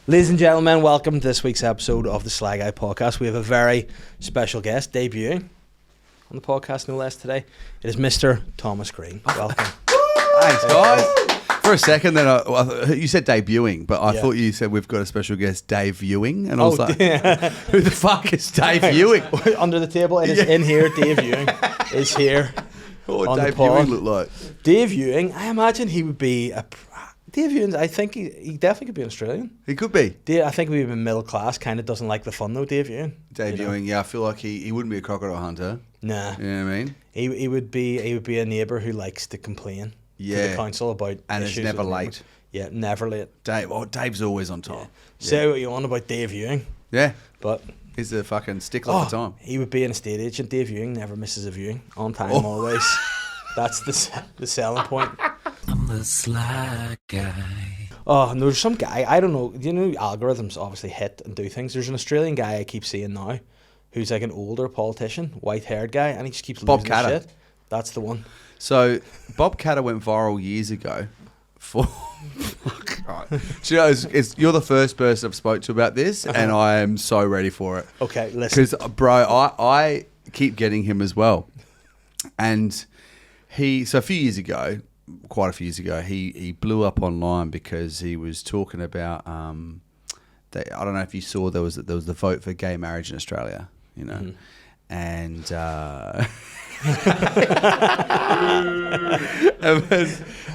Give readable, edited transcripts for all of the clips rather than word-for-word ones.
Ladies and gentlemen, welcome to this week's episode of the SLY podcast. We have a very special guest debuting on the podcast, no less, today. It is Mr. Thomas Green. Welcome. Thanks, guys. For a second, then you said debuting, but I thought you said we've got a special guest, Dave Ewing, and I was like, who the fuck is Dave Ewing? Under the table, it is in here. Dave Ewing is here. What would Dave Ewing look like? Dave Ewing, I imagine he would be a... Dave Ewing, I think he definitely could be an Australian. He could be. I think we've been middle class, kind of doesn't like the fun though, Dave Ewing. Dave Ewing, yeah, I feel like he wouldn't be a crocodile hunter. Nah. You know what I mean? He would be a neighbour who likes to complain to the council about and issues. is never late. Yeah, never late. Dave's always on time. Yeah. Say what you want about Dave Ewing. Yeah. But he's a fucking stickler for time. He would be an estate agent. Dave Ewing never misses a viewing. On time, always. That's the selling point. I'm the sly guy. Oh, and there's some guy, I don't know, you know, algorithms obviously hit and do things. There's an Australian guy I keep seeing now who's like an older politician, white-haired guy, and he just keeps losing his shit. That's the one. So, Bob Catter went viral years ago for... Do you know, you're the first person I've spoke to about this, and I am so ready for it. Okay, listen. Because, bro, I keep getting him as well. And so a few years ago... quite a few years ago, he blew up online because he was talking about I don't know if you saw there was the vote for gay marriage in Australia, you know, and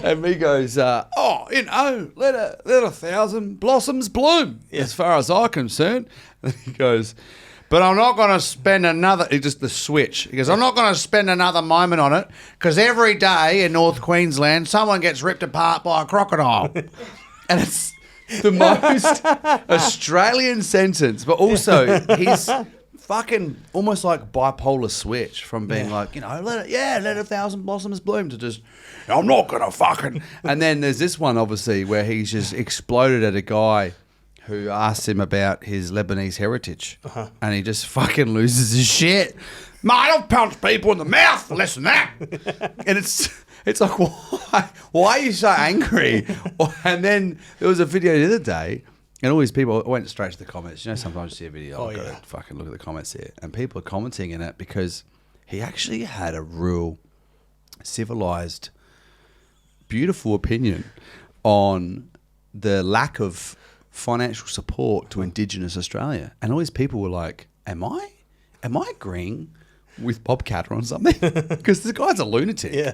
and he goes, you know, let a thousand blossoms bloom, as far as I'm concerned. And he goes, but I'm not going to spend the switch. He goes, I'm not going to spend another moment on it because every day in North Queensland, someone gets ripped apart by a crocodile. And it's the most Australian sentence, but also he's fucking almost like bipolar switch from being like, you know, let a thousand blossoms bloom to just, I'm not going to fucking. And then there's this one, obviously, where he's just exploded at a guy who asked him about his Lebanese heritage, and he just fucking loses his shit. Mate, I'll punch people in the mouth for less than that. And it's like, why are you so angry? And then there was a video the other day, and all these people, I went straight to the comments. You know, sometimes you see a video, I've got to fucking look at the comments here, and people are commenting in it because he actually had a real civilized, beautiful opinion on the lack of financial support to Indigenous Australia, and all these people were like, "Am I agreeing with Bob Catter on something?" Because this guy's a lunatic. Yeah,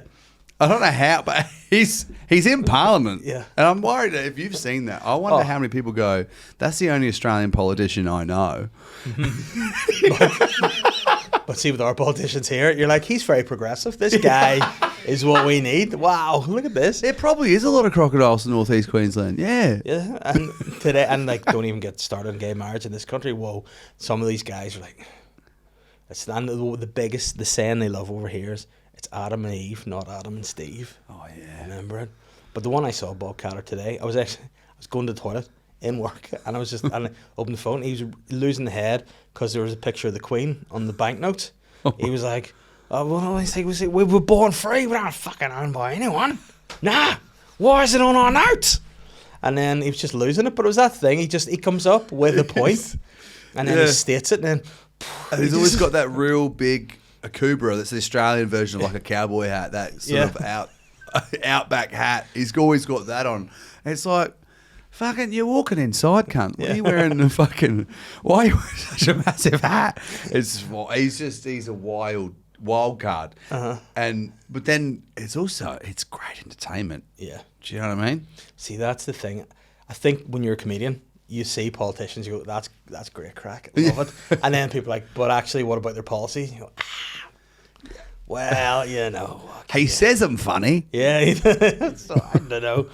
I don't know how, but he's in Parliament. Yeah, and I'm worried that if you've seen that, I wonder how many people go, "That's the only Australian politician I know." But see, with our politicians here, you're like, he's very progressive. This guy is what we need. Wow, look at this. There probably is a lot of crocodiles in North East Queensland. Yeah. Yeah, and today, and like, don't even get started on gay marriage in this country. Whoa, some of these guys are like, and the saying they love over here is, it's Adam and Eve, not Adam and Steve. Oh, yeah. Remember it? But the one I saw, Bob Catter, today, I was going to the toilet in work, and I opened the phone. He was losing the head because there was a picture of the Queen on the banknotes. He was like, "Oh, well, we were born free. We're not fucking owned by anyone. Nah, why is it on our notes?" And then he was just losing it. But it was that thing. He comes up with a point, and then he states it, and then he's always got that real big Akubra. That's the Australian version of like a cowboy hat. That sort of outback hat. He's always got that on. And it's like, fucking, you're walking inside, cunt. Why are you wearing the fucking? Why are you wearing such a massive hat? He's a wild card. But then it's great entertainment. Yeah. Do you know what I mean? See, that's the thing. I think when you're a comedian, you see politicians, you go, that's great crack. I love it. And then people are like, but actually, what about their policy? You go, well, you know. He says I'm funny. Yeah, so, I don't know.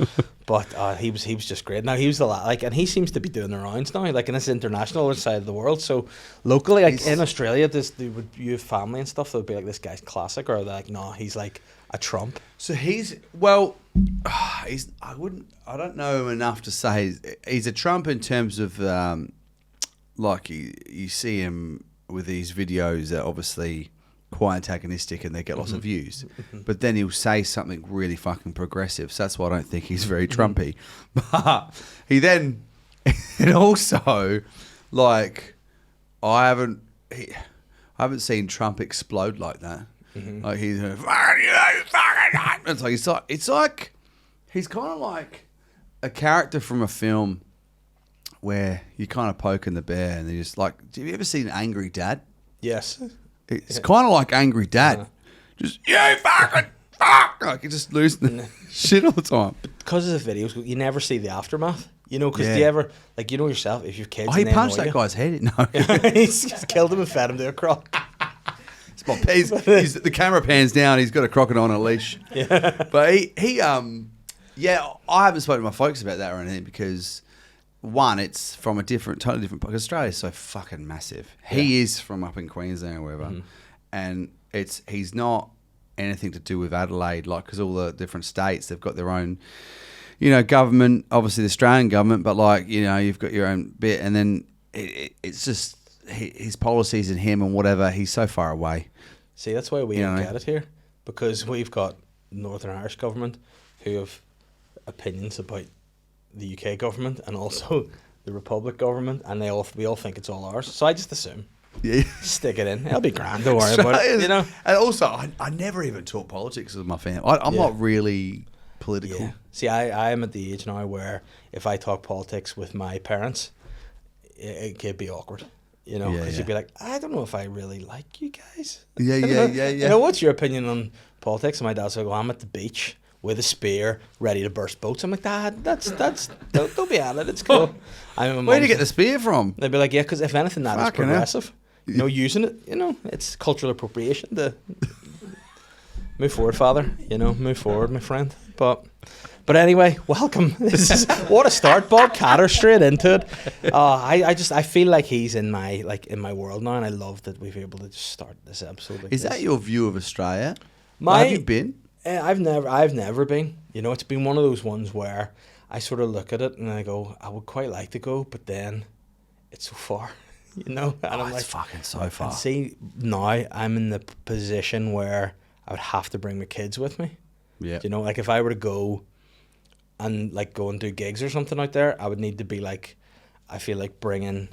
But he was just great. Now, he was and he seems to be doing the rounds now, like in this international side of the world. So locally, like in Australia, you have family and stuff that would be like, this guy's classic, or they're like, no, he's like a Trump. So I don't know enough to say he's a Trump in terms of like you see him with these videos that obviously quite antagonistic and they get lots of views. But then he'll say something really fucking progressive. So that's why I don't think he's very Trumpy. But he then And also, like, I haven't seen Trump explode like that. Like he's it's like he's kind of like a character from a film where you kind of poking the bear and they just like. Have you ever seen Angry Dad? Yes. It's kind of like Angry Dad. Just you fucking fuck. Like you're just losing shit all the time. Because of the videos, you never see the aftermath. You know, because Yeah. do you ever, like, you know yourself, if you've kids. Oh, he and they punched annoy that you- guy's head. No. He's just killed him and fed him to a croc. He's the camera pans down. He's got a crocodile on a leash. Yeah. But he yeah. I haven't spoken to my folks about that or anything because one, it's from a totally different. Because Australia's so fucking massive. He is from up in Queensland or wherever, and he's not anything to do with Adelaide, like because all the different states they've got their own. You know, government, obviously the Australian government, but like, you know, you've got your own bit, and then it's just his policies and him and whatever. He's so far away. See, that's why we You don't know. get it here, because we've got Northern Irish government who have opinions about the UK government and also the Republic government, and we all think it's all ours. So I just assume, Yeah. stick it in. It'll be grand. Don't worry about it. You know. And also, I never even talk politics with my family. I'm not really political. Yeah. See, I am at the age now where if I talk politics with my parents, it could be awkward. You know, because you'd be like, I don't know if I really like you guys. Yeah. You know, what's your opinion on politics? And my dad's like, well, I'm at the beach with a spear, ready to burst boats. I'm like, Dad, that's don't be at it. It's cool. Where do you get the spear from? They'd be like, yeah, because if anything, that is Fucking hell. progressive. You know, using it, you know, it's cultural appropriation to move forward, father. You know, move forward, my friend. But anyway, welcome. This is what a start, Bob Catter, straight into it. I feel like he's in my world now, and I love that we've been able to just start this episode. Like Is this. that your view of Australia? My- Have you been? I've never been. You know, it's been one of those ones where I sort of look at it and I go, I would quite like to go, but then it's so far. You know, and I'm It's like, fucking so far. and see, now I'm in the position where I would have to bring my kids with me. Yeah. You know, like if I were to go and like go and do gigs or something out there, I would need to be like, I feel like bringing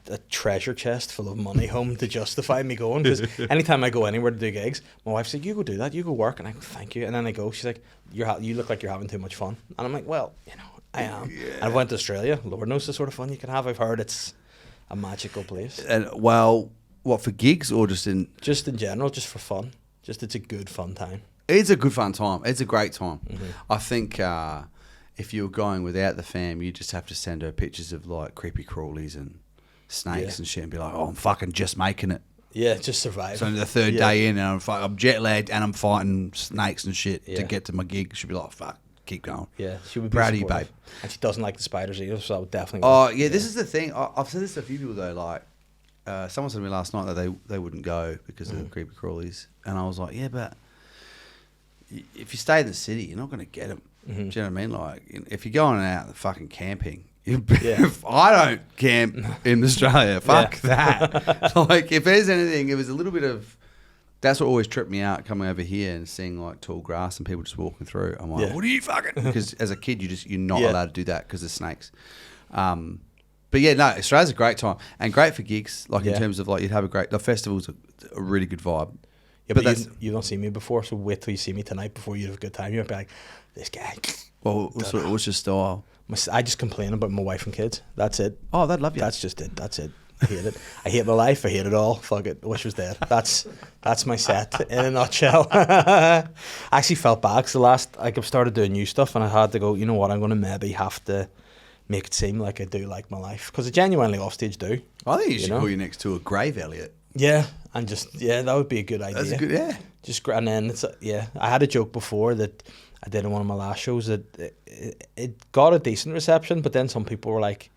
a treasure chest full of money home to justify me going. Because anytime I go anywhere to do gigs, my wife's like, you go do that, you go work. And I go, thank you. And then I go, she's like, you look like you're having too much fun. And I'm like, well, you know, I am. Yeah. And I went to Australia. Lord knows the sort of fun you can have. I've heard it's a magical place. And well, what, for gigs or just in? Just in general, just for fun. Just it's a good fun time. It's a good fun time. It's a great time. Mm-hmm. I think if you were going without the fam, you just have to send her pictures of like creepy crawlies and snakes Yeah. and shit and be like, oh, I'm fucking just making it. Yeah, just survive. So the third day in and I'm jet lagged and I'm fighting snakes and shit Yeah. to get to my gig. She'd be like, fuck, keep going. Yeah, she would be Proud of you, supportive. babe. And she doesn't like the spiders either, so I would definitely. Oh, yeah, this is the thing. I've said this to a few people though, like, someone said to me last night that they wouldn't go because of the creepy crawlies. And I was like, yeah, but if you stay in the city, you're not going to get them. Do you know what I mean? Like, if you're going out fucking camping, if I don't camp in Australia, fuck that. Like, if there's anything, it was a little bit of, that's what always tripped me out coming over here and seeing like tall grass and people just walking through. I'm like, Yeah. what are you fucking? Because as a kid, you're not Yeah. allowed to do that because of snakes. But yeah, no, Australia's a great time and great for gigs. Like in Yeah. terms of like, you'd have the festival's a really good vibe. Yeah, but but that's you don't see me before, so wait till you see me tonight before you have a good time. You'll be like, this guy. well, what's your style? I just complain about my wife and kids. That's it. Oh, they'd love you. That's just it. That's it. I hate it. I hate my life. I hate it all. Fuck it. Wish was dead. That's my set in a nutshell. I actually felt bad because I've started doing new stuff and I had to go, you know what, I'm going to maybe have to make it seem like I do like my life. Because I genuinely offstage do. I think you should know? call you next to a grave, Elliott. Yeah. And that would be a good idea. That's good, yeah. And then I had a joke before that I did in one of my last shows that it got a decent reception, but then some people were like,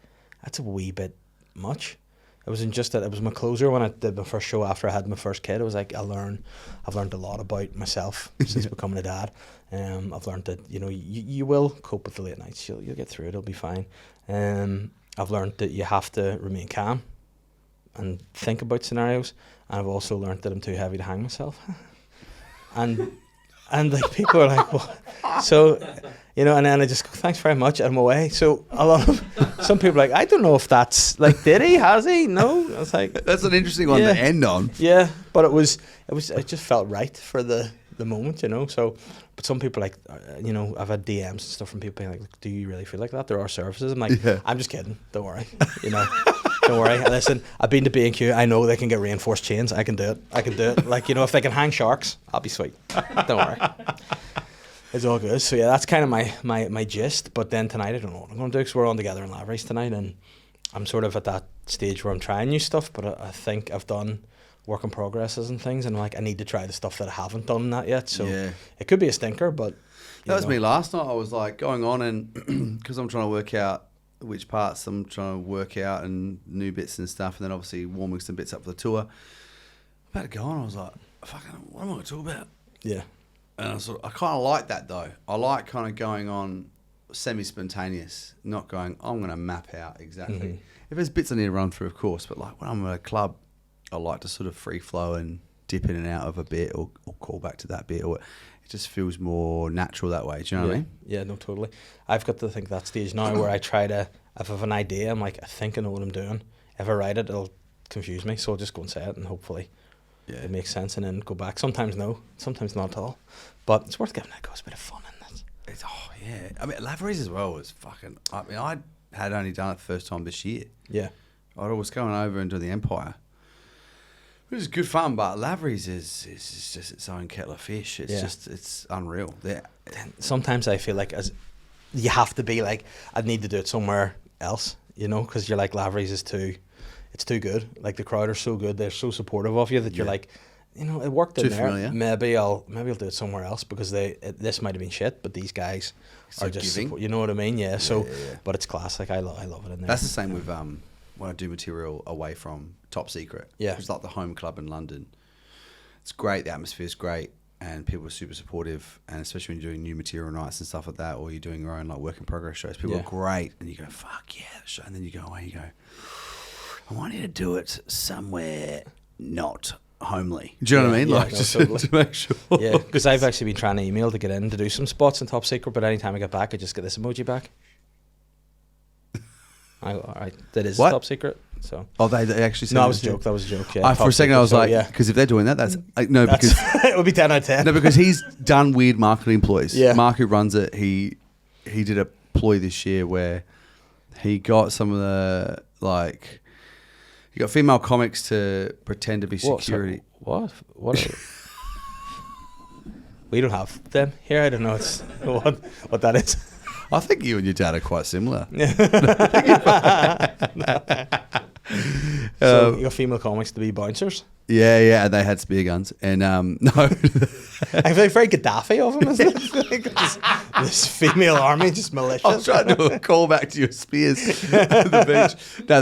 that's a wee bit much. It wasn't just that. It was my closer when I did my first show after I had my first kid. It was like I've learned a lot about myself since becoming a dad. I've learned that you will cope with the late nights. You'll get through it. It'll be fine. I've learned that you have to remain calm and think about scenarios. And I've also learned that I'm too heavy to hang myself. And And like people are like, what? So, you know, and then I just go, thanks very much, and I'm away. So a lot of some people are like, I don't know if that's like, did he? Has he? No. I was like, That's an interesting one to end on. Yeah, but it just felt right for the moment, you know. So, but some people like, you know, I've had DMs and stuff from people being like, do you really feel like that? There are services. I'm like, I'm just kidding. Don't worry. You know. Don't worry. Listen, I've been to B&Q. I know they can get reinforced chains. I can do it. Like, you know, if they can hang sharks, I'll be sweet. Don't worry. It's all good. So, yeah, that's kind of my gist. But then tonight, I don't know what I'm going to do because we're on together in Lavery's tonight. And I'm sort of at that stage where I'm trying new stuff. But I think I've done work in progresses and things. And, like, I need to try the stuff that I haven't done that yet. So, it could be a stinker, but... That was me last night. I was, like, going on and... Because I'm trying to work out which parts I'm trying to work out and new bits and stuff, and then obviously warming some bits up for the tour. About to go on, I was like, fucking, what am I going to talk about? Yeah. And I kind of like that though. I like kind of going on semi-spontaneous, not going, I'm going to map out exactly. Mm-hmm. If there's bits I need to run through, of course, but like when I'm at a club, I like to sort of free flow and dip in and out of a bit or call back to that bit, or it just feels more natural that way. Do you know what I mean? Yeah, no, totally. I've got to think that stage now where I try to, if I have an idea, I'm like, I think I know what I'm doing. If I write it, it'll confuse me, so I'll just go and say it and hopefully it makes sense and then go back. Sometimes no, sometimes not at all. But it's worth giving it a go. It's a bit of fun in it. I mean, Lavery's as well was fucking... I mean, I had only done it the first time this year. Yeah. I was going over into the Empire. It was good fun, but Lavery's is just its own kettle of fish. It's unreal. Sometimes I feel like you have to be like, I need to do it somewhere else, you know, because you're like, Lavery's is too good. Like the crowd are so good, they're so supportive of you that you're like, you know, it worked in there. Familiar. Maybe I'll do it somewhere else because this might have been shit, but these guys are just you know what I mean? Yeah. So, but it's classic. I love it in there. That's the same with when I do material away from Top Secret. Yeah. It's like the home club in London. It's great. The atmosphere's great. And people are super supportive. And especially when you're doing new material nights and stuff like that, or you're doing your own like work in progress shows, people are great. And you go, fuck yeah. And then you go away, you go, I want you to do it somewhere not homely. Do you know what I mean? Like, just totally. To make sure. Yeah, because I've actually been trying to email to get in to do some spots in Top Secret, but anytime I get back, I just get this emoji back. That is Top Secret. So. Oh, they actually said no, that was a joke. That was a joke. Yeah. For a second, I was like, because if they're doing that, that's no, because it would be 10 out of 10. No, because he's done weird marketing ploys. Yeah. Mark, who runs it, he did a ploy this year where he got some of the like, he got female comics to pretend to be security. What? We don't have them here. I don't know what that is. I think you and your dad are quite similar. So you got female comics to be bouncers? Yeah, and they had spear guns. And no. I feel like very Gaddafi of them, isn't it? Like this female army, just malicious. I was trying to do a call back to your spears at the beach. No,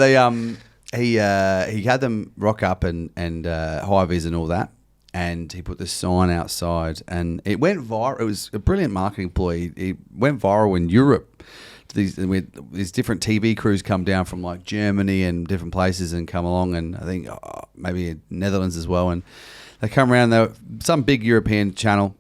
he had them rock up and high vis and all that. And he put this sign outside, and it went viral. It was a brilliant marketing ploy. It went viral in Europe. These different TV crews come down from like Germany and different places and come along, and I think maybe Netherlands as well. And they come around. They were some big European channel,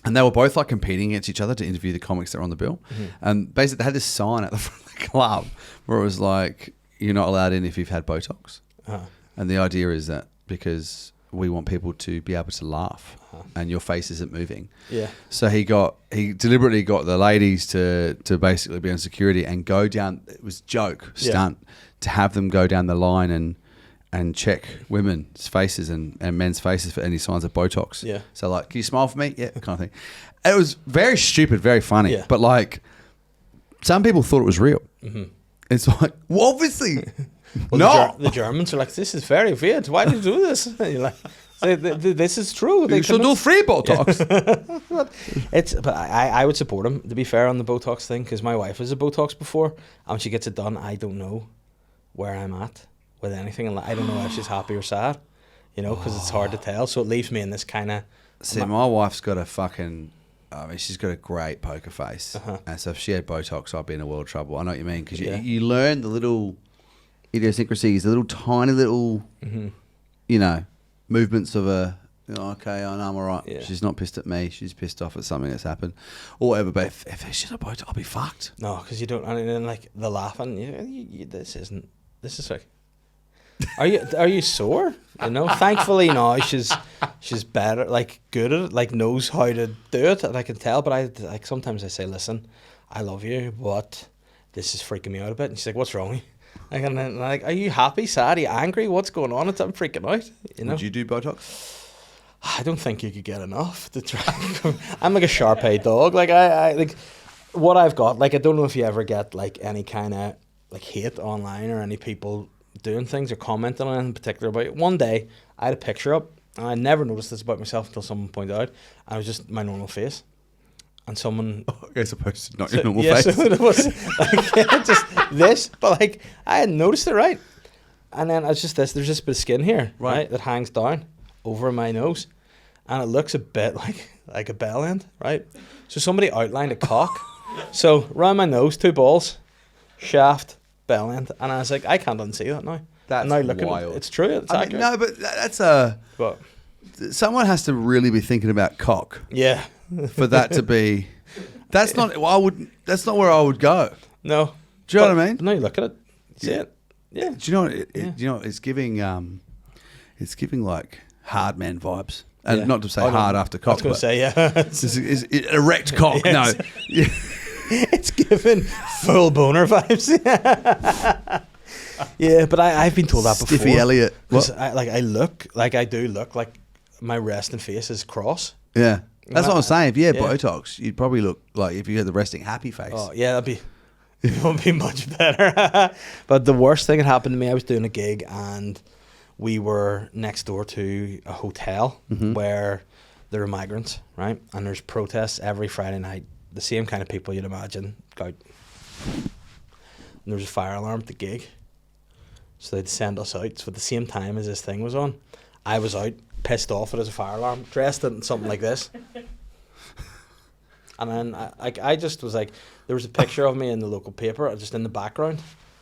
and they were both like competing against each other to interview the comics that were on the bill. Mm-hmm. And basically, they had this sign at the front of the club where it was like, "You're not allowed in if you've had Botox." Uh-huh. And the idea is that because we want people to be able to laugh and your face isn't moving. Yeah. So he deliberately got the ladies to basically be on security and go down, it was stunt, to have them go down the line and check women's faces and men's faces for any signs of Botox. Yeah. So like, can you smile for me? Yeah, kind of thing. It was very stupid, very funny, but like some people thought it was real. Mm-hmm. It's like, well, obviously... Well, no, the Germans are like, this is very weird. Why do you do this? And you're like, this is true. You should do free Botox. But I would support him, to be fair, on the Botox thing, because my wife was a Botox before, and when she gets it done, I don't know where I'm at with anything, and I don't know if she's happy or sad, you know, because it's hard to tell. So it leaves me in this kind of. See, my wife's got a fucking. I mean, she's got a great poker face, and so if she had Botox, I'd be in a world of trouble. I know what you mean, because you learn the little idiosyncrasies, the little tiny little, you know, movements of a Okay, I know, I'm all right. Yeah. She's not pissed at me. She's pissed off at something that's happened, or whatever. But if she's a Botox, I'll be fucked. No, because you don't. And then like the laughing. This is like. Are you sore? You know. Thankfully now she's better, like good at it, like knows how to do it, and I can tell. But I like sometimes I say, listen, I love you, but this is freaking me out a bit. And she's like, what's wrong with you? Like, and then, like, are you happy, sad, are you angry? What's going on? I'm freaking out. You know. Would you do Botox? I don't think you could get enough to try. I'm like a Shar-Pei dog. Like I like what I've got. Like I don't know if you ever get like any kind of like hate online or any people doing things or commenting on anything in particular about it. One day I had a picture up and I never noticed this about myself until someone pointed out. And it was just my normal face. And someone As opposed to not your normal face. So it was like just this, but like I hadn't noticed it, right? And then it's just this. There's just a bit of skin here, right, that hangs down over my nose, and it looks a bit like a bell end, right? So somebody outlined a cock. So round my nose, 2 balls, shaft, bell end, and I was like, I can't unsee that now. That's now wild. It's true. It's accurate. No, but that's a. But Someone has to really be thinking about cock yeah, for that to be. That's not. Well, I would. That's not where I would go. no. Do you know what I mean? But now you look at it, see it. Yeah. Do you know? Do you know? It's giving. It's giving like hard man vibes, and Yeah. not to say Oh, no, hard after I was cock, going but to say yeah. it's erect cock. Yes. No. Yeah. It's giving full boner vibes. Yeah, but I've been told that before. Stiffy Elliott. 'Cause What? I do look like my resting face is cross. Yeah. That's what I'm saying. If you had Yeah. Botox, you'd probably look like if you had the resting happy face. Oh yeah, it would be much better. But the worst thing that happened to me, I was doing a gig and we were next door to a hotel where there are migrants, right? And there's protests every Friday night. The same kind of people you'd imagine go out. And there was a fire alarm at the gig. So they'd send us out. So at the same time as this thing was on, I was out, pissed off at it as a fire alarm, dressed in something like this. And then I just was like, there was a picture of me in the local paper, just in the background.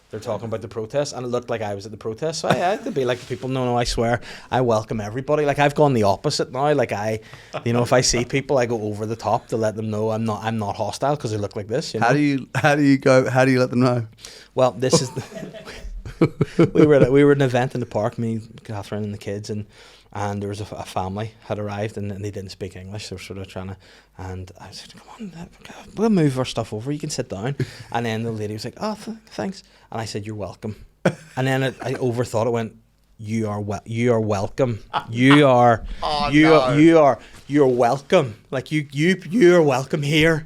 They're talking about the protest, and it looked like I was at the protest. So I had to be like, people, no, I swear, I welcome everybody. Like I've gone the opposite now. Like if I see people, I go over the top to let them know I'm not hostile because they look like this. You know? How do you let them know? Well, this is. we were at an event in the park, me, Catherine, and the kids, and there was a family had arrived and they didn't speak English. They were sort of trying to, and I said, "Come on, we'll move our stuff over. You can sit down." And then the lady was like, "Oh, thanks," and I said, "You're welcome." And then I overthought it. Went, "You are welcome. You are you're welcome. Like you're welcome here,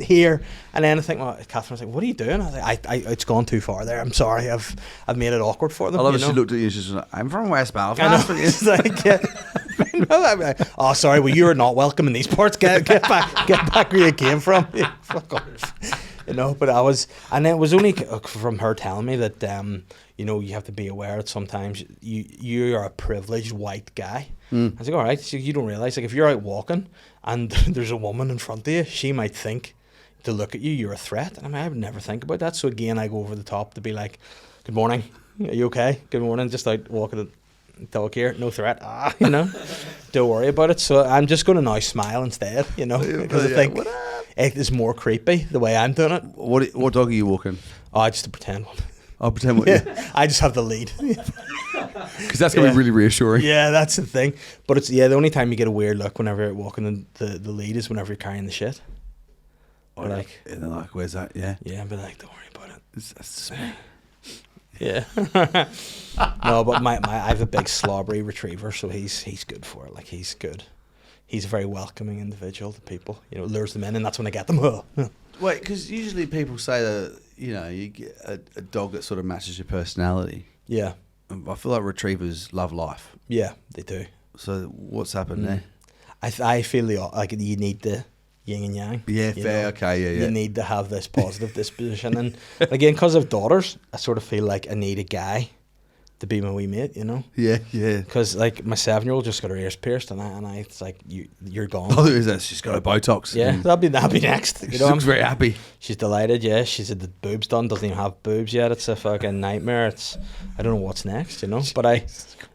here." And then I think, well, Catherine was like, "What are you doing?" I was like, "I it's gone too far there. I'm sorry. I've made it awkward for them." I love you it. know? She looked at you and she's like, I'm from West I Belfast. know. It's like, yeah. I'm like, oh, sorry. Well, you're not welcome in these parts. Get back where you came from. Yeah, fuck off. You know, but I was, and then it was only from her telling me that, you have to be aware that sometimes you are a privileged white guy. I was like, all right, so you don't realise, like, if you're out walking and there's a woman in front of you, she might think to look at you're a threat. And I would never think about that. So again, I go over the top to be like, good morning. Are you okay? Good morning. Just out walking the dog here. No threat. Don't worry about it. So I'm just going to now smile instead, because I think it is more creepy the way I'm doing it. What dog are you walking? Oh, just to pretend one. I'll pretend what Yeah, I just have the lead. because that's going to be really reassuring. Yeah, that's the thing. But it's the only time you get a weird look whenever you're walking the lead is whenever you're carrying the shit. Or like, and they're like, where's that? Yeah. yeah, but like, don't worry about it. That's Yeah. No, but I have a big slobbery retriever, so he's good for it. Like, he's good. He's a very welcoming individual to people. Lures them in, and that's when I get them. Wait, because usually people say that, you get a dog that sort of matches your personality. Yeah. I feel like retrievers love life. Yeah, they do. So what's happened there? I feel like you need the yin and yang. Yeah, fair. Okay, yeah. You need to have this positive disposition. And again, because of daughters, I sort of feel like I need a guy to be my wee mate, you know. Yeah. Because like my 7-year-old just got her ears pierced, and I it's like you're gone. Oh, is that? She's got a Botox. Yeah, that'll be next. You She know, looks very happy. She's delighted. Yeah, she's had the boobs done. Doesn't even have boobs yet. It's a fucking nightmare. I don't know what's next, you know. But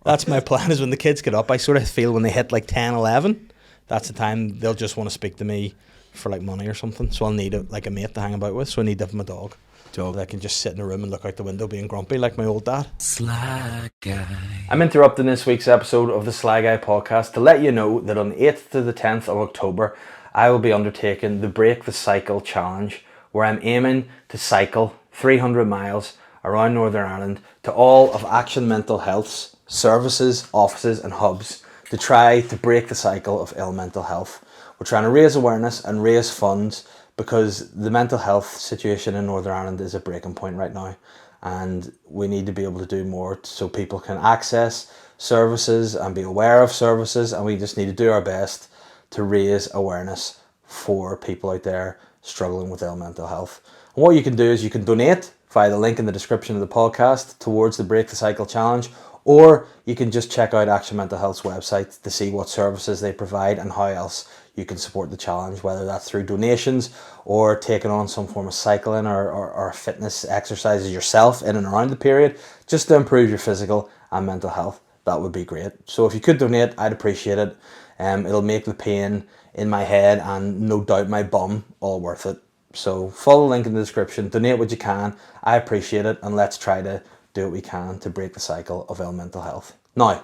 that's my plan. Is when the kids get up, I sort of feel when they hit like 10, 11, that's the time they'll just want to speak to me for like money or something. So I'll need a mate to hang about with. So I need to have my dog. That can just sit in a room and look out the window being grumpy like my old dad. Sly Guy. I'm interrupting this week's episode of the Sly Guy podcast to let you know that on the 8th to the 10th of October, I will be undertaking the Break the Cycle Challenge, where I'm aiming to cycle 300 miles around Northern Ireland to all of Action Mental Health's services, offices and hubs to try to break the cycle of ill mental health. We're trying to raise awareness and raise funds because the mental health situation in Northern Ireland is a breaking point right now, and we need to be able to do more so people can access services and be aware of services, and we just need to do our best to raise awareness for people out there struggling with ill mental health. And what you can do is you can donate via the link in the description of the podcast towards the Break the Cycle Challenge, or you can just check out Action Mental Health's website to see what services they provide and how else you can support the challenge, whether that's through donations or taking on some form of cycling or fitness exercises yourself in and around the period, just to improve your physical and mental health. That would be great. So if you could donate, I'd appreciate it. It'll make the pain in my head and no doubt my bum all worth it. So follow the link in the description, donate what you can. I appreciate it, and let's try to do what we can to break the cycle of ill mental health. Now,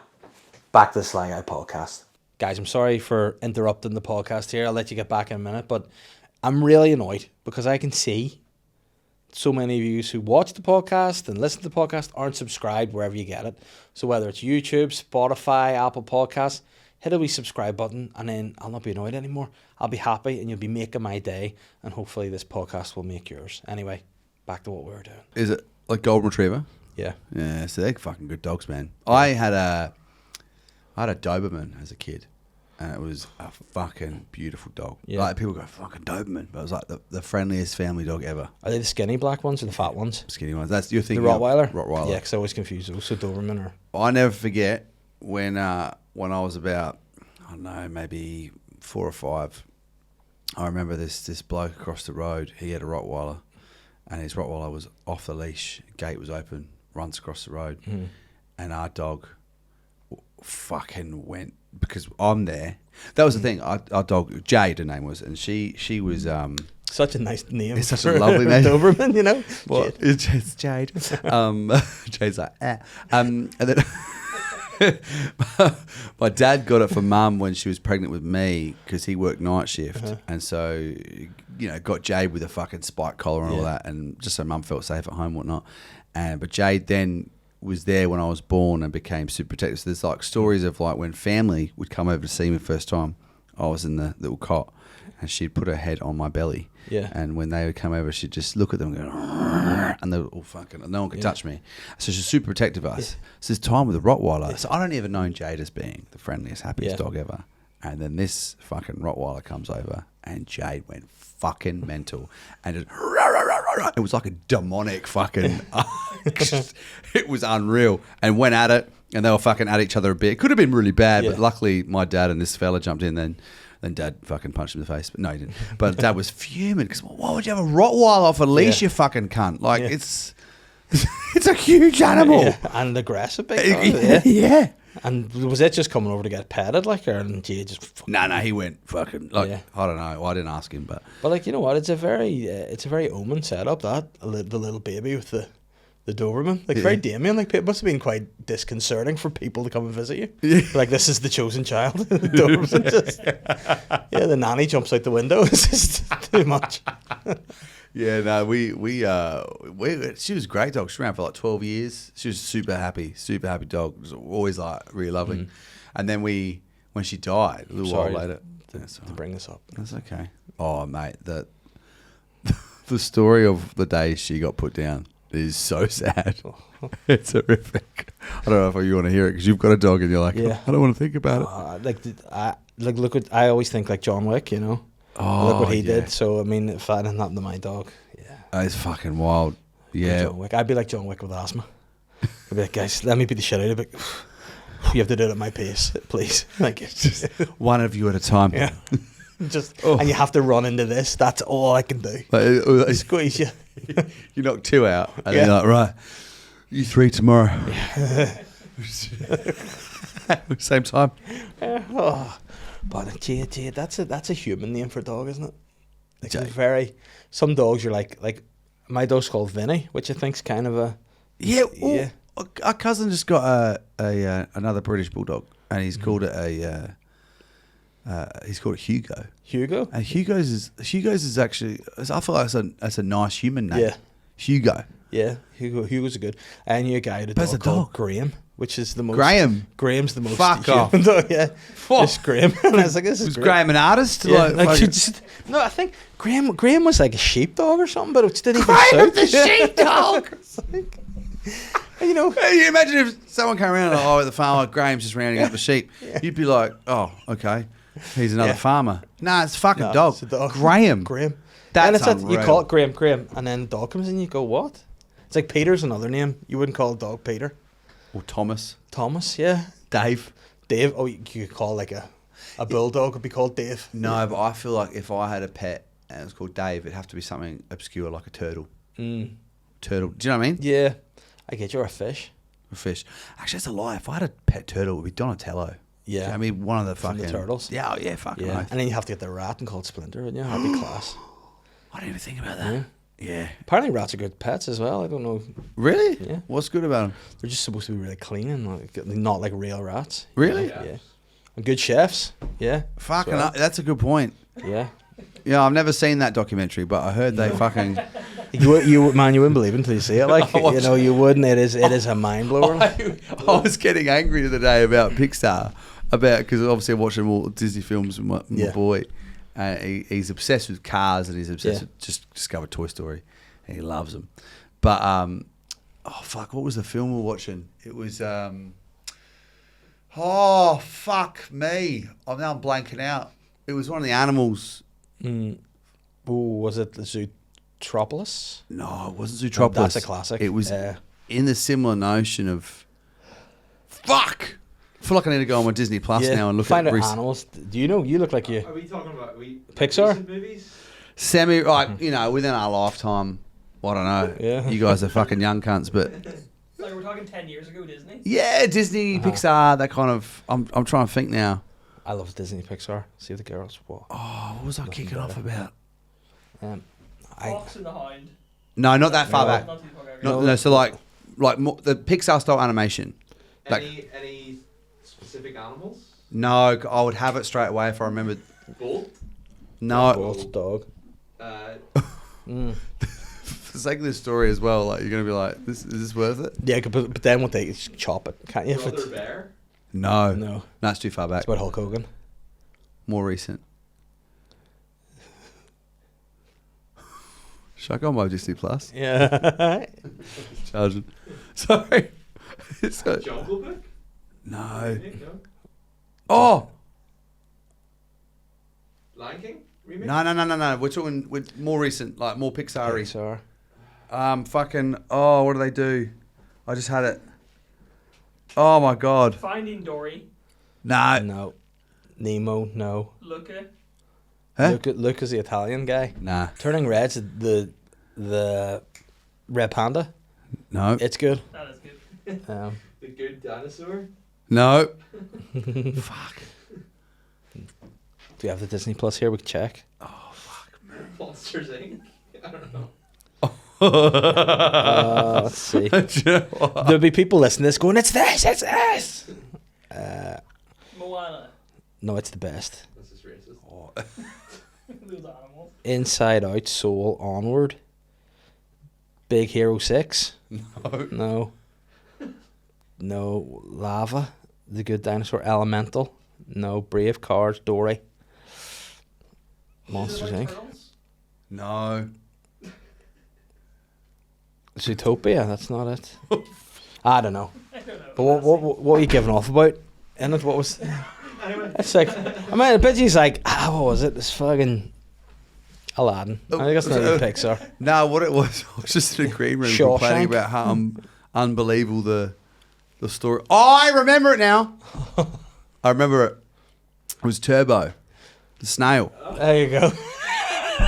back to the Sly Guy podcast. Guys, I'm sorry for interrupting the podcast here. I'll let you get back in a minute, but I'm really annoyed because I can see so many of you who watch the podcast and listen to the podcast aren't subscribed wherever you get it. So whether it's YouTube, Spotify, Apple Podcasts, hit a wee subscribe button and then I'll not be annoyed anymore. I'll be happy and you'll be making my day, and hopefully this podcast will make yours. Anyway, back to what we were doing. Is it like Golden Retriever? Yeah. Yeah, so they're fucking good dogs, man. Yeah. I had a Doberman as a kid, and it was a fucking beautiful dog. Yeah. Like, people go, fucking Doberman, but it was like the friendliest family dog ever. Are they the skinny black ones or the fat ones? Skinny ones. That's your thing. The Rottweiler? Rottweiler. Yeah, because I always confuse those. So Doberman or... I never forget when I was about, I don't know, maybe 4 or 5, I remember this bloke across the road, he had a Rottweiler, and his Rottweiler was off the leash, gate was open, runs across the road, and our dog fucking went, because I'm there. That was the thing. Our dog, Jade, her name was, and she was such a nice name. It's such a lovely name. Doberman, you know. Well, it's Jade. Jade's like, and then my dad got it for Mum when she was pregnant with me because he worked night shift, and so got Jade with a fucking spike collar and all that, and just so Mum felt safe at home and whatnot. But Jade then was there when I was born and became super protective. So there's like stories of like when family would come over to see me first time. I was in the little cot and she'd put her head on my belly. Yeah. And when they would come over, she'd just look at them and go, and they were all fucking, no one could touch me. So she's super protective of us. So this time with the Rottweiler. So I don't even know Jade as being the friendliest, happiest dog ever. And then this fucking Rottweiler comes over and Jade went fucking mental and just, it was like a demonic fucking, it was unreal, and went at it, and they were fucking at each other a bit. It could have been really bad, but luckily my dad and this fella jumped in, then Dad fucking punched him in the face. But no, he didn't. But Dad was fuming because why would you have a Rottweiler off a leash, you fucking cunt? Like, it's a huge animal. Yeah. And aggressive big dog. Yeah. And was it just coming over to get petted, like, or and Jay just? No, he went fucking like I don't know. Well, I didn't ask him, but like, you know what? It's a very omen setup, that the little baby with the Doberman, like very Damien. Like, it must have been quite disconcerting for people to come and visit you. Yeah. Like, this is the chosen child. The Doberman just, the nanny jumps out the window. It's just too much. Yeah, no, we she was a great dog. She ran for like 12 years. She was super happy dog. It was always like really loving. And then when she died a little while later, to bring this up. That's okay. Oh, mate, the story of the day she got put down is so sad. It's horrific. I don't know if you want to hear it because you've got a dog and you're like, I don't want to think about it. Look what I always think, like John Wick, you know. Oh, look what he did. So I mean, if that hadn't happened to my dog, it's fucking wild. Yeah, John Wick. I'd be like John Wick with asthma. I'd be like, guys, let me beat the shit out of it. You have to do it at my pace, please. Like, Just one of you at a time. yeah. And you have to run into this. That's all I can do. Like, Squeeze you. you knock 2 out, and then you're like, right, you 3 tomorrow. Same time. But gee, that's a human name for a dog, isn't it? Like, it's very. Some dogs you're like my dog's called Vinny, which I think's kind of a Yeah. Our cousin just got another British bulldog, and he's called it Hugo. Hugo. And Hugo's is actually, I feel like that's a nice human name. Yeah. Hugo. Yeah, Hugo's a good. I knew a guy who had a But it's dog a called dog. Graham, which is the most. Graham's the most. Fuck human off. dog, yeah, just Graham. And I was like, this is Was great. Graham an artist? Yeah, Like, like fucking- you just, no, I think Graham was like a sheepdog or something, but it didn't even Graham suit. the sheepdog. You know, Can you imagine if someone came around like, at the farmer, Graham's just rounding up the sheep. You'd be like, oh, okay, he's another Yeah. farmer. Nah, it's a fucking no, dog. it's a dog. Graham. And That's it's you unreal. call it Graham, and then the dog comes in, you go, what? It's like Peter's another name. You wouldn't call a dog Peter. Or Thomas. Thomas, yeah. Dave. Dave. Oh, you could call like a bulldog would be called Dave. No, but I feel like if I had a pet and it was called Dave, it'd have to be something obscure like a turtle. Turtle. Do you know what I mean? Yeah, I get you're a fish. A fish. Actually, that's a lie. If I had a pet turtle, it would be Donatello. Yeah. Do you know what I mean, one of the From fucking the turtles? Yeah, yeah, fucking. Yeah, oath. and then you have to get the rat and call it Splinter, wouldn't you? That'd be class. I didn't even think about that. Yeah. Yeah. Apparently rats are good pets as well. I don't know. Really? Yeah. What's good about them? They're just supposed to be really clean and not like real rats. Really? Yeah. And good chefs. Yeah. Fucking. Well. That's a good point. Yeah. Yeah, I've never seen that documentary, but I heard they fucking. You wouldn't believe it until you see it. Like, you wouldn't. It is a mind blower. I was getting angry the other day about Pixar, because obviously I'm watching all Disney films with my boy. He's obsessed with cars, and he's obsessed with just discovered Toy Story, and he loves them. But oh fuck, what was the film we were watching? It was oh fuck me, I'm now blanking out. It was one of the animals. Oh, was it the Zootropolis? No, it wasn't Zootropolis. No, that's a classic. It was in the similar notion of fuck. I feel like I need to go on my Disney Plus now and look find at out animals. Do you know? You look like you. Are we talking about Pixar? recent movies? Semi, like, within our lifetime. I don't know. Yeah. You guys are fucking young cunts, but Like we're talking 10 years ago, Disney. yeah, Disney, Pixar, that kind of. I'm trying to think now. I love Disney Pixar. See the girls. What? Oh, what was I kicking off about? Fox and the Hound. No, not that far back. Not too far back. No, so like more, the Pixar style animation. Like, Any specific animals? no, I would have it straight away if I remembered. Bull. No, Bolt dog. for the sake of this story as well, like you're gonna be like, is this worth it? Yeah, but then what they chop it, can't you? If Brother it's, bear. No, that's too far back. it's about Hulk Hogan. More recent. Should I go on my Disney Plus? Yeah. Charging. Sorry. So- Jungle Book. no. No. Oh. Lion King remake. No. We're talking with more recent, like more Pixar-y. Pixar. Fucking. Oh, what do they do? I just had it. Oh my god. Finding Dory. No. No. Nemo. No. Luca. Huh? Luke is the Italian guy. Nah. Turning Red's the Red Panda. No. It's good. That is good. The Good Dinosaur. No. Fuck. Do we have the Disney Plus here? We can check. Oh fuck. Monsters Inc. I don't know. Let's see. Do you know what? There'll be people listening to this going, "It's this. Moana. No, it's the best. That's just racist. Those animals. Inside Out, Soul, Onward. Big Hero 6. No. No. Lava. The Good Dinosaur. Elemental. No. Brave Cars. Dory. Monsters Is it like Inc. turtles? No. Zootopia. That's not it. I don't know. I don't know. But what are you giving off about? In it, what was? Anyway. It's like, I mean, I bet he's like, what was it? This fucking Aladdin. I think that's not even Pixar. No, what it was, I was just in a green room Shawshank. complaining about how unbelievable the story. Oh, I remember it now. I remember it. It was Turbo, the snail. There you go.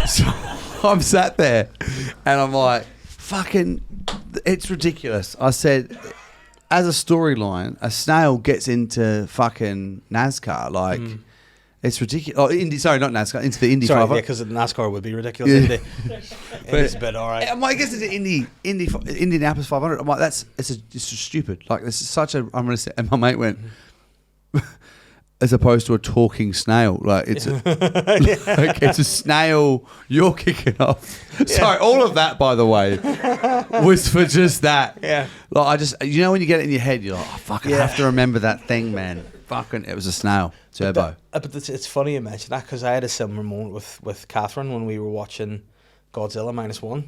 So I'm sat there and I'm like, fucking, it's ridiculous. I said, as a storyline, a snail gets into fucking NASCAR. Like, it's ridiculous. Oh, not NASCAR, into the Indy Sorry, 500. yeah, because NASCAR would be ridiculous. Yeah. It's a bit all right. I'm like, I guess it's an Indianapolis 500. I'm like, it's just stupid. Like, this is such a, I'm going to say, and my mate went, as opposed to a talking snail. Like, it's it's a snail you're kicking off. Sorry, all of that, by the way, was for just that. Yeah. Like, I just, you know, when you get it in your head, you're like, oh, fuck, I have to remember that thing, man. Fucking, it was a snail. Turbo. But it's funny you mention that because I had a similar moment with Catherine when we were watching Godzilla -1.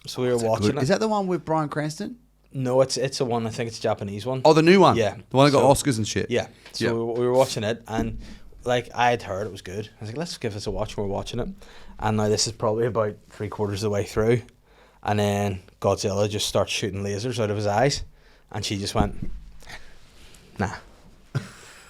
So we were watching it. Is that the one with Bryan Cranston? No, it's a one. I think it's a Japanese one. Oh, the new one. Yeah. The one that got So- Oscars and shit. Yeah. So we were watching it, and like I had heard it was good. I was like, let's give this a watch. We're watching it, and now this is probably about 3/4 of the way through, and then Godzilla just starts shooting lasers out of his eyes, and she just went, nah.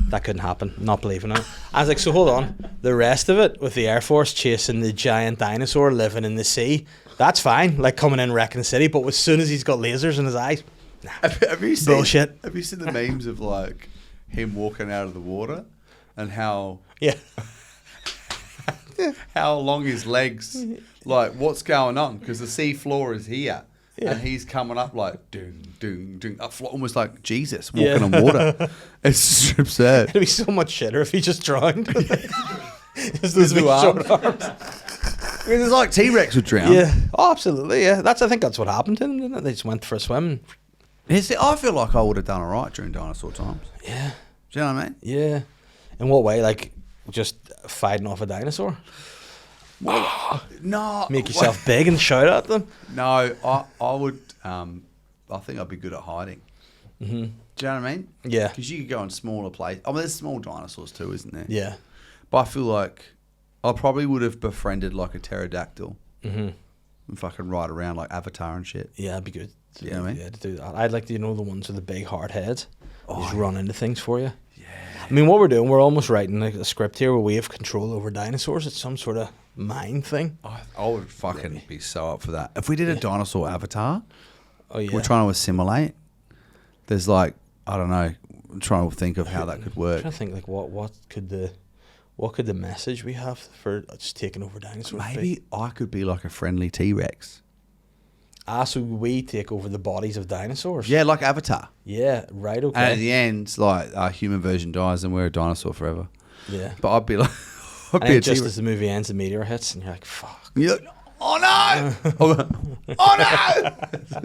That couldn't happen. Not believing it. I was like, so hold on. The rest of it with the Air Force chasing the giant dinosaur living in the sea, that's fine. Like coming in wrecking the city. But as soon as he's got lasers in his eyes, nah. Have you seen, Bullshit. Have you seen the memes of like him walking out of the water and how Yeah. how long his legs, like what's going on? Because the sea floor is here. Yeah. And he's coming up like doom, doom, doom, almost like Jesus walking on water. It's just absurd. It'd be so much shitter if he just drowned. Just those His big new short arms. arms. I mean, it's like T-Rex would drown. Yeah. Oh, absolutely. Yeah. I think that's what happened to them, didn't it? They just went for a swim. I feel like I would have done all right during dinosaur times. Yeah. Do you know what I mean? Yeah. In what way? Like just fighting off a dinosaur? No. Make yourself big and shout at them? No, I would. I think I'd be good at hiding. Mm-hmm. Do you know what I mean? Yeah. Because you could go in smaller places. I mean, there's small dinosaurs too, isn't there? Yeah. But I feel like I probably would have befriended like a pterodactyl and fucking ride around like Avatar and shit. Yeah, that'd be good. You know what I mean? Yeah, to do that. I'd like to, the ones with the big hard heads. Just run into things for you. Yeah. I mean, what we're doing, we're almost writing like a script here where we have control over dinosaurs. It's some sort of mind thing. I would fucking be so up for that. If we did a dinosaur Avatar, Oh yeah. we're trying to assimilate. There's like, I don't know, I'm trying to think of how that could I'm work. trying to think like what could the message we have for just taking over dinosaurs be? Maybe I could be like a friendly T-Rex. So we take over the bodies of dinosaurs. Yeah, like Avatar. Yeah. Right. Okay. And at the end, like our human version dies and we're a dinosaur forever. Yeah. But I'd be like, I'd And be a then just T-Rex. as the movie ends, the meteor hits, and you're like, "Fuck." You're like, oh no! Oh no!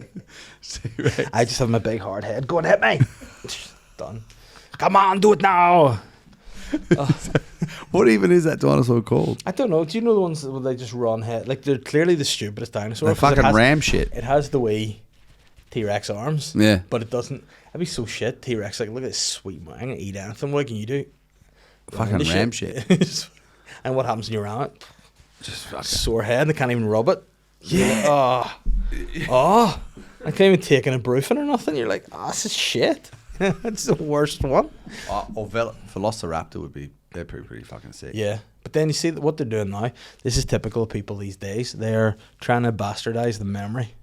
T-Rex. I just have my big hard head. Go and hit me. Done. Come on, do it now. What even is that dinosaur called? I don't know. Do you know the ones that they just run head? Like they're clearly the stupidest dinosaur. They 'cause fucking ram shit. It has the wee T-Rex arms. Yeah. But it doesn't. That'd be so shit. T-Rex, like, look at this sweet man. I'm gonna eat anything. What can you do? Fucking Run into ram shit. And what happens when you ram it? Just fucking. Sore head. And they can't even rub it. Yeah. Oh. I can't even take an ibuprofen or nothing. You're like, this is shit. It's the worst one. Or Velociraptor would be. They're pretty fucking sick. Yeah. But then you see what they're doing now. This is typical of people these days. They're trying to bastardize the memory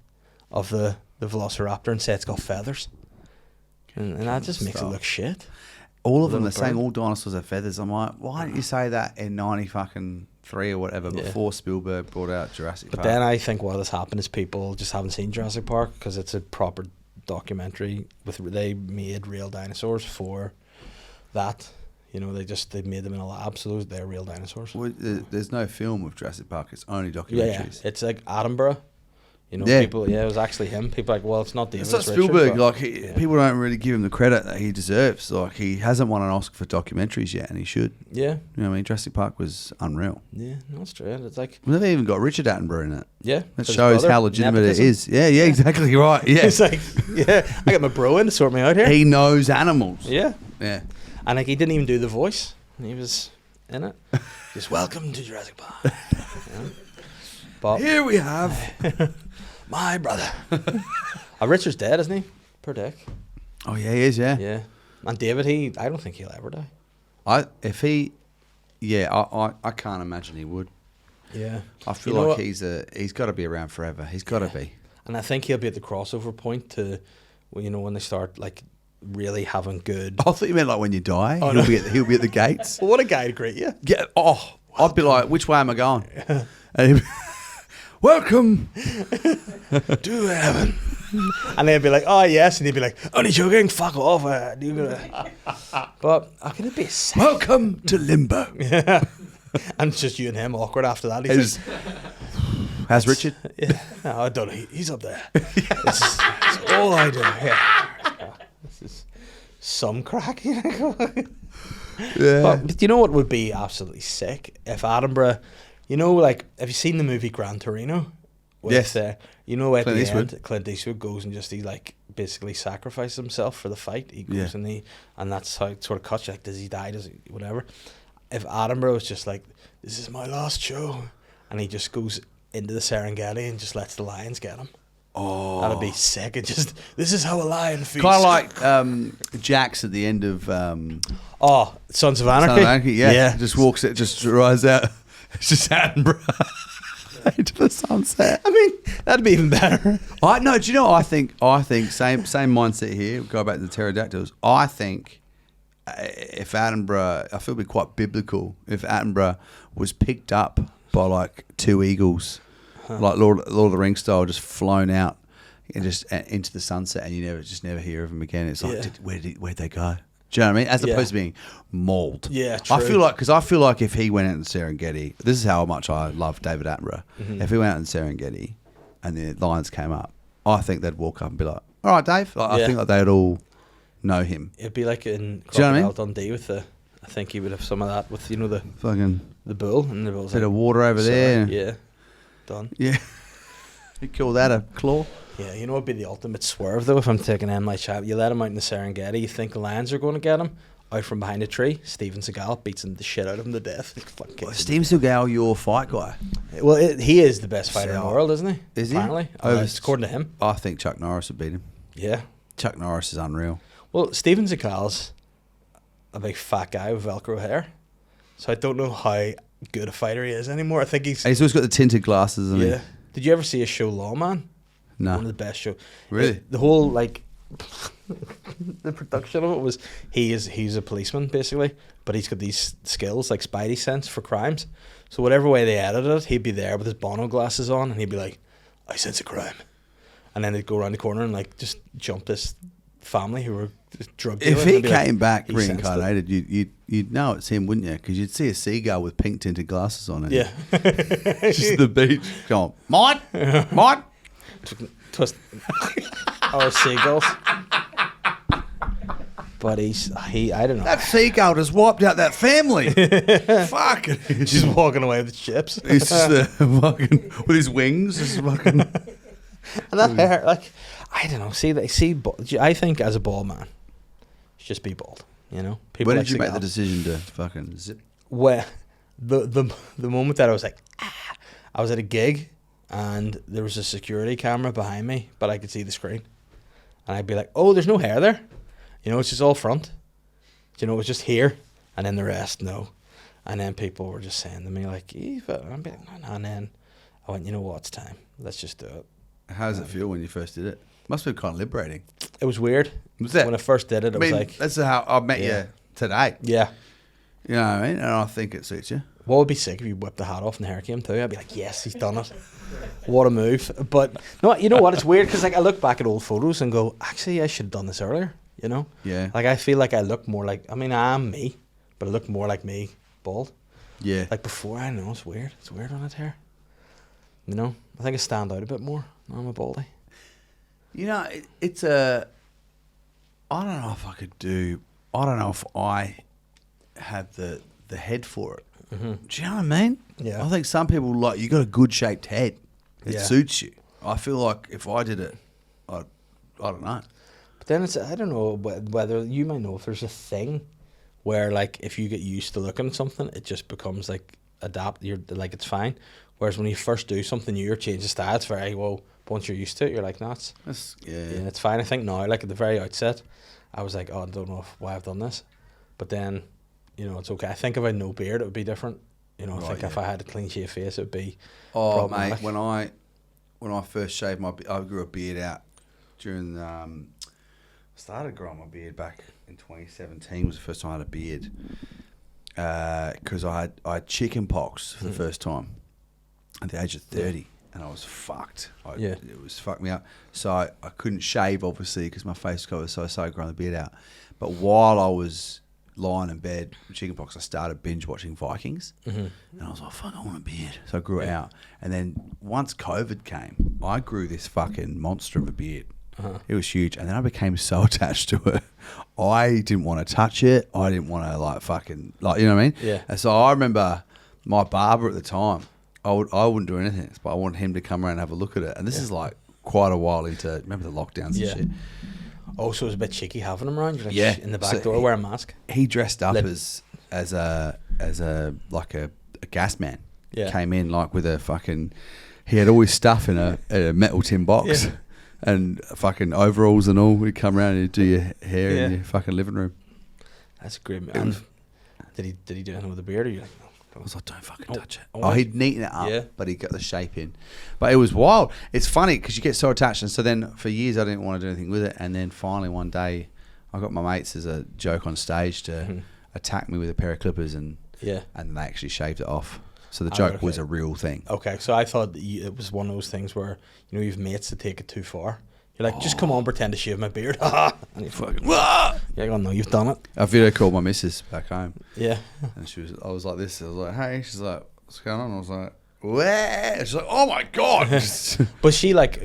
of the Velociraptor and say it's got feathers. And that just makes it look shit. All of them, Little they're saying bird. all dinosaurs have feathers. I'm like, why didn't you say that in 93 or whatever Yeah. before Spielberg brought out Jurassic But Park? then I think what has happened is people just haven't seen Jurassic Park because it's a proper documentary. They made real dinosaurs for that. They made them in a lab, so they're real dinosaurs. Well, there's no film of Jurassic Park. It's only Yeah, documentaries. it's like Attenborough. Yeah. People. Yeah, it was actually him. People are like, well, it's not David. It's like it's Richard, Spielberg. but- Like people don't really give him the credit that he deserves. Like he hasn't won an Oscar for documentaries yet, and he should. Yeah, You know what I mean? Jurassic Park was unreal. yeah, no, it's true. It's like, We've never even got Richard Attenborough in it. yeah, That his shows brother, how legitimate nepotism. it is. Yeah, exactly right. Yeah, It's like, yeah, I got my bro in to sort me out here. he knows animals. Yeah, Yeah. and like he didn't even do the voice. He was in it. Just welcome to Jurassic Park. Yeah. But Here we have. my brother. Richard's dead, isn't he? Per dick. Oh yeah, he is. Yeah. Yeah. And David, I don't think he'll ever die. I can't imagine he would. Yeah. I feel You know like what? he's got to be around forever. He's got to be. And I think he'll be at the crossover point to, well, you know, when they start like really having good. I thought you meant like when you die, Oh, he'll no. he'll be at the gates. Well, what a guy to greet you. Yeah. Oh, I'd be like, which way am I going? And he'd be, welcome to heaven. And they'd be like, oh yes, and he'd be like, only joking, fuck off. You're gonna... But how can it be sick? Welcome to limbo. And it's just you and him awkward after that. Is- How's Richard? Yeah, no, I don't know. He's up there. That's all I do. Yeah. This is some crack. Yeah. But you know what would be absolutely sick? If Attenborough, you know, like, have you seen the movie Gran Torino? Yes. You know, at Clint the Eastwood. end, Clint Eastwood goes and just, he, like, basically sacrifices himself for the fight. He goes Yeah. and that's how it sort of cuts you. Like, does he die? Does he, whatever. If Attenborough was just like, this is my last show, and he just goes into the Serengeti and just lets the lions get him. Oh, That'd be sick. It just, this is how a lion feels. kind of like Jax at the end of Oh, Sons of Anarchy. Son of Anarchy, yeah. Yeah. Just walks it, just rides out. It's just Attenborough into the sunset. I mean, that'd be even better. I no, do you know? I think same mindset here. Go back to the pterodactyls. I think if Attenborough, I feel it'd be quite biblical if Attenborough was picked up by like two eagles, like Lord of the Rings style, just flown out and just into the sunset, and you never hear of him again. It's like, Yeah. where'd they go? Do you know what I mean? As Yeah. opposed to being mauled. Yeah, I true. feel like if he went out in Serengeti, this is how much I love David Attenborough. Mm-hmm. If he went out in Serengeti and the lions came up, I think they'd walk up and be like, "All right, Dave." Like, I Yeah. think like they'd all know him. It'd be like in Do you know what I Crocodile mean? Dundee with the. I think he would have some of that with, you know, Fucking the bull, and the bull's bit like, of water over "Sorry." there. Yeah, done. Yeah. You call that a claw? Yeah, you know what'd be the ultimate swerve though? If I'm taking M. Night Shyamalan, you let him out in the Serengeti, you think the lions are going to get him. Out from behind a tree, Steven Seagal beats the shit out of him to death. Fucking Steve Seagal, your fight guy. Well, he is the best fighter in the world, isn't he? Is he? Apparently, Oh, it's according to him. I think Chuck Norris would beat him. Yeah. Chuck Norris is unreal. Well, Steven Seagal's a big fat guy with Velcro hair, so I don't know how good a fighter he is anymore. I think he's. He's always got the tinted glasses, hasn't Yeah. Did you ever see a show Lawman? he? No. One of the best shows. Really? The whole like the production of it was he's a policeman basically, but he's got these skills like spidey sense for crimes. So whatever way they edited it, he'd be there with his Bono glasses on, and he'd be like, "I sense a crime," and then they'd go around the corner and like just jump this family who were just drug dealers. If he and they'd be like, came back "He sensed it." reincarnated, you'd know it's him, wouldn't you? Because you'd see a seagull with pink tinted glasses on it. Yeah. Just the beach. Go on, Mike. Twist or seagulls. But I don't know. That seagull just wiped out that family. Fuck it. He's She's walking away with the chips. just fucking with his wings. Just fucking. And that hair, like, I don't know. I think as a bald man, just be bald. You know, people. When like did you make the Seagal. decision to fucking zip? Well, the moment that I was like, I was at a gig, and there was a security camera behind me, but I could see the screen, and I'd be like, "Oh, there's no hair there," you know, it's just all front. You know, it was just here, and then the rest, no. And then people were just saying to me like, "Eva," and I'd be like, "No," and then I went, "You know what? It's time. Let's just do it." How does it feel when you first did it? Must have been kind of liberating. It was weird. Was it? When I first did it, I was mean, like, that's how I met Yeah. you today. yeah. You know what I mean? And I think it suits you. What would be sick if you whipped the hat off and the hair came too? I'd be like, yes, he's done it. What a move. But no, you know what? It's weird because like I look back at old photos and go, actually, I should have done this earlier. You know? Yeah. Like I feel like I look more like, I mean, I am me, but I look more like me, bald. Yeah. Like before, I know it's weird. It's weird on it hair. You know? I think I stand out a bit more. Now I'm a baldy. You know, it's a. I don't know if I could do. I don't know if I have the head for it. Mm-hmm. Do you know what I mean? Yeah. I think some people like you got a good shaped head. It Yeah. suits you. I feel like if I did it, I don't know. But then it's, I don't know whether you might know if there's a thing where like if you get used to looking at something, it just becomes like you're like it's fine. Whereas when you first do something new or change the style, it's very, well, once you're used to it, you're like, no, That's, yeah, it's fine. I think now, like at the very outset, I was like, oh, I don't know why I've done this. But then, you know, it's okay. I think if I had no beard, it would be different. You know, I think if I had a clean shaved face, it would be problematic. Mate, when I first shaved I grew a beard out during I started growing my beard back in 2017 was the first time I had a beard. Because I had chicken pox for the first time at the age of 30, and I was fucked. It was fucked me up. So I couldn't shave, obviously, because my face was covered, so I started growing the beard out. But while I was lying in bed with chicken pox, I started binge watching Vikings, and I was like, fuck, I want a beard. So I grew it out. And then once COVID came, I grew this fucking monster of a beard. It was huge, and then I became so attached to it. I didn't want to touch it. I didn't want to you know what I mean? Yeah. And so I remember my barber at the time. I wouldn't do anything, but I wanted him to come around and have a look at it. And this is like quite a while into, remember the lockdowns and shit. Also, it was a bit cheeky having him around. You're like, in the back door, wear a mask. He dressed up as a gas man. Yeah. Came in like with a fucking. He had all his stuff in a metal tin box. Yeah. And fucking overalls and all. He'd come around and he'd do your hair in your fucking living room. That's great. And did he do anything with the beard? Or you like, no, I was like, don't fucking touch it. He'd neaten it up, but he got the shape in. But it was wild. It's funny because you get so attached. And so then for years I didn't want to do anything with it. And then finally one day I got my mates as a joke on stage to attack me with a pair of clippers and they actually shaved it off. So the joke was a real thing. Okay, so I thought it was one of those things where, you know, you've mates that take it too far. You're like, just come on, pretend to shave my beard. And you fucking, you're like, oh no, you've done it. I video called my missus back home. Yeah. And I was like this. I was like, hey. She's like, what's going on? I was like, where? She's like, oh my God. But does she like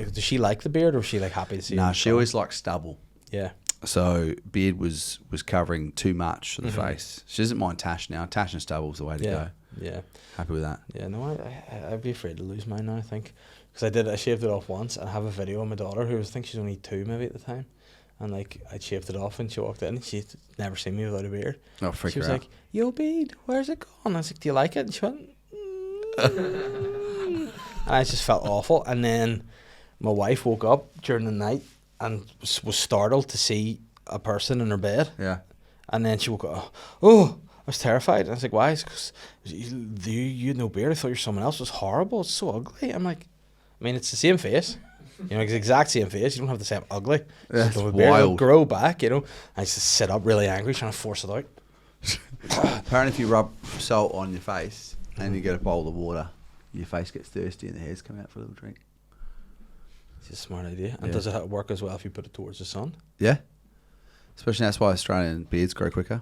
the beard, or was she like happy to see it? Nah, she always liked stubble. Yeah. So beard was covering too much of the face. She doesn't mind tash now. Tash and stubble's the way to go. Yeah. Happy with that. Yeah, no, I'd be afraid to lose mine now, I think. Because I shaved it off once, and I have a video of my daughter, who I think she's only 2 maybe at the time. And like, I shaved it off and she walked in and she'd never seen me without a beard. Oh, freak She was her like, yo, beard, where's it gone? I was like, do you like it? And she went, and I just felt awful. And then my wife woke up during the night and was startled to see a person in her bed. Yeah. And then she woke up, oh, I was terrified. And I was like, why? Because you had no beard. I thought you were someone else. It was horrible. It's so ugly. I'm like, I mean, it's the same face. You know, it's the exact same face. You don't have to say I'm ugly. That's so wild. It'll grow back, you know. I used to sit up really angry trying to force it out. Apparently, if you rub salt on your face and you get a bowl of water, your face gets thirsty and the hairs come out for a little drink. It's a smart idea. And does it work as well if you put it towards the sun? Yeah. Especially that's why Australian beards grow quicker.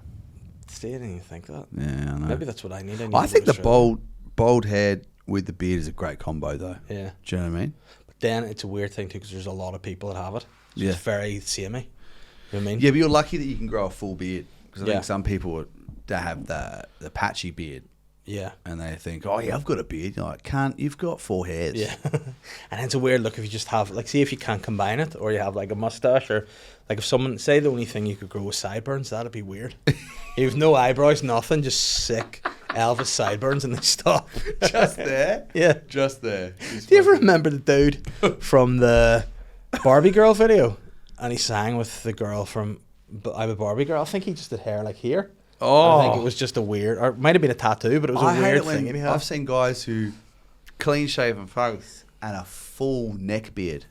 See, I didn't even think that. Yeah, I know. Maybe that's what I need. I think the bald head with the beard is a great combo, though. Yeah. Do you know what I mean? But then it's a weird thing, too, because there's a lot of people that have it. So it's very samey. You know what I mean? Yeah, but you're lucky that you can grow a full beard. Because I think some people, they have the patchy beard. Yeah. And they think, oh, yeah, I've got a beard. You're like, you've got 4 hairs. Yeah. And it's a weird look if you just have, like, see if you can't combine it, or you have, like, a mustache, or, like, if someone, say the only thing you could grow was sideburns, that'd be weird. You have no eyebrows, nothing, just sick Elvis sideburns, and they stop. Just there? Yeah. Just there. Do you ever remember the dude from the Barbie Girl video? And he sang with the girl from I'm a Barbie Girl. I think he just did hair, like, here. Oh. I think it was just a weird, or it might have been a tattoo, but it was a weird thing. I've seen guys who clean shaven face and a full neck beard,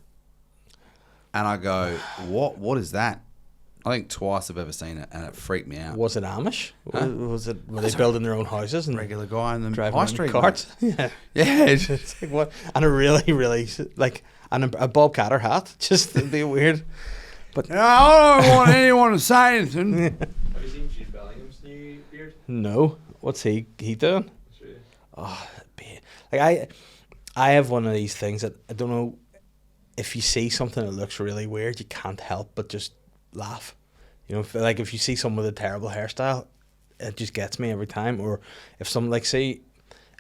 and I go, what is that? I think twice I've ever seen it, and it freaked me out. Was it Amish? Huh? Were they building their own houses and regular guy in the driving high street carts? Yeah, yeah. It's like what? And a really like a Bob Catter hat. Just it'd be weird. But I don't want anyone to say anything. Have you seen Jude Bellingham's new beard? No, what's he doing? Sure. Oh, like I have one of these things that I don't know, if you see something that looks really weird, you can't help but just laugh. You know, like if you see someone with a terrible hairstyle, it just gets me every time. Or if someone, like, say,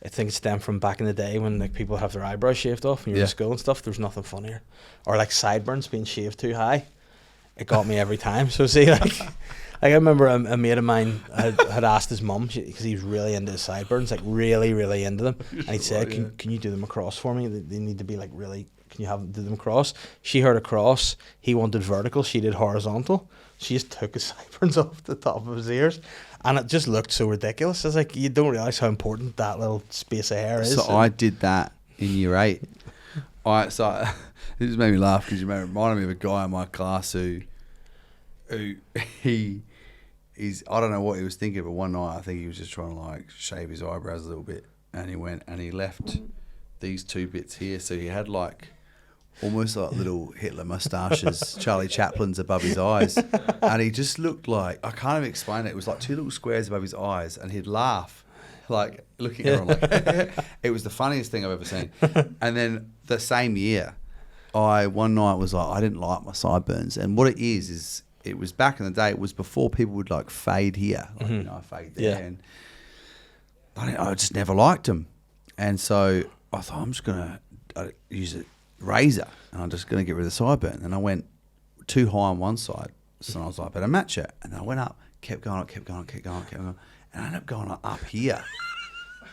I think it's them from back in the day when, like, people have their eyebrows shaved off and you're in school and stuff, there's nothing funnier. Or like sideburns being shaved too high. It got me every time. So see, like, I remember a mate of mine had asked his mum, because he was really into his sideburns, like really, really into them. And he said, can you do them across for me? They need to be like really, can you do them across? She heard across. He wanted vertical. She did horizontal. She just took his sideburns off the top of his ears. And it just looked so ridiculous. I was like, you don't realise how important that little space of hair is. So I did that in year 8. It just made me laugh because you reminded me of a guy in my class who he's, I don't know what he was thinking, but one night I think he was just trying to like shave his eyebrows a little bit, and he went and he left these 2 bits here, so he had like almost like little Hitler moustaches, Charlie Chaplin's above his eyes, and he just looked like, I can't even explain it. It was like 2 little squares above his eyes, and he'd laugh, like looking at everyone like it was the funniest thing I've ever seen. And then the same year, one night was like, I didn't like my sideburns, and what it is it was back in the day. It was before people would like fade here, like, you know, fade there, and I just never liked them, and so I thought I'm just gonna use a razor, and I'm just gonna get rid of the sideburn. And I went too high on one side, so I was like, better match it. And then I went up, kept going, and I ended up going up here,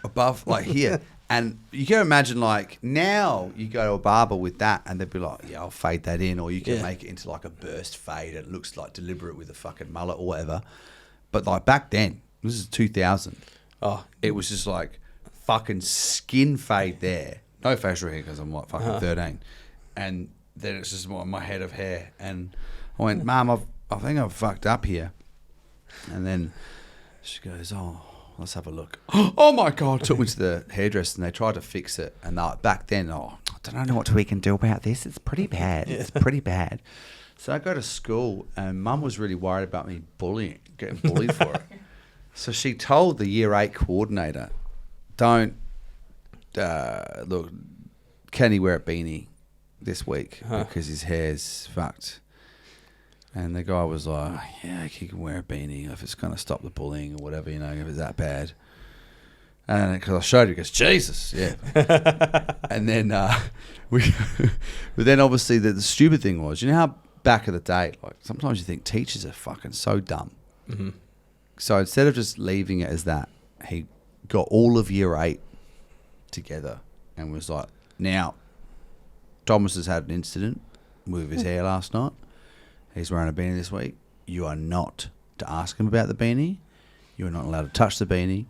above like here. And you can imagine, like, now you go to a barber with that and they'd be like, yeah, I'll fade that in. Or you can make it into, like, a burst fade and it looks, like, deliberate with a fucking mullet or whatever. But, like, back then, this is 2000. Oh. It was just, like, fucking skin fade there. No facial hair because I'm, like, fucking 13. And then it's just my head of hair. And I went, Mum, I think I've fucked up here. And then she goes, oh, let's have a look. Oh my God. Took me to the hairdresser and they tried to fix it. And back then, I don't know what we can do about this. It's pretty bad. It's pretty bad. So I go to school and Mum was really worried about me getting bullied for it. So she told the year 8 coordinator, look, can he wear a beanie this week because his hair's fucked? And the guy was like, yeah, he can wear a beanie if it's going to stop the bullying or whatever, you know, if it's that bad. And because I showed him, he goes, Jesus, yeah. And then but then obviously the stupid thing was, you know how back in the day, like sometimes you think teachers are fucking so dumb. Mm-hmm. So instead of just leaving it as that, he got all of year 8 together and was like, now, Thomas has had an incident with his hair last night. He's wearing a beanie this week. You are not to ask him about the beanie. You are not allowed to touch the beanie.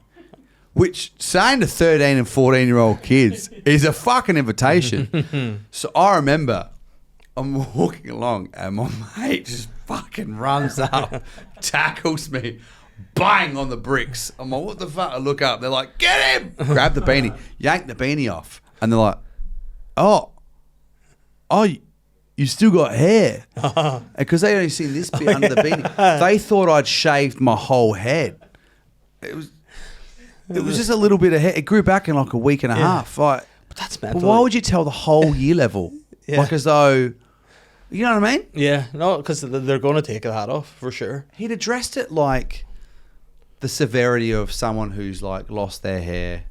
Which, saying to 13 and 14-year-old kids is a fucking invitation. So I remember I'm walking along and my mate just fucking runs up, tackles me, bang on the bricks. I'm like, what the fuck? I look up. They're like, get him! Grab the beanie, yank the beanie off. And they're like, oh, you still got hair. Because they only seen this bit under the beanie. They thought I'd shaved my whole head. It was just a little bit of hair. It grew back in like a week and a half. Like, but that's mental. Why would you tell the whole year level? Like as though, you know what I mean? Yeah, no, because they're going to take the hat off for sure. He'd addressed it like the severity of someone who's like lost their hair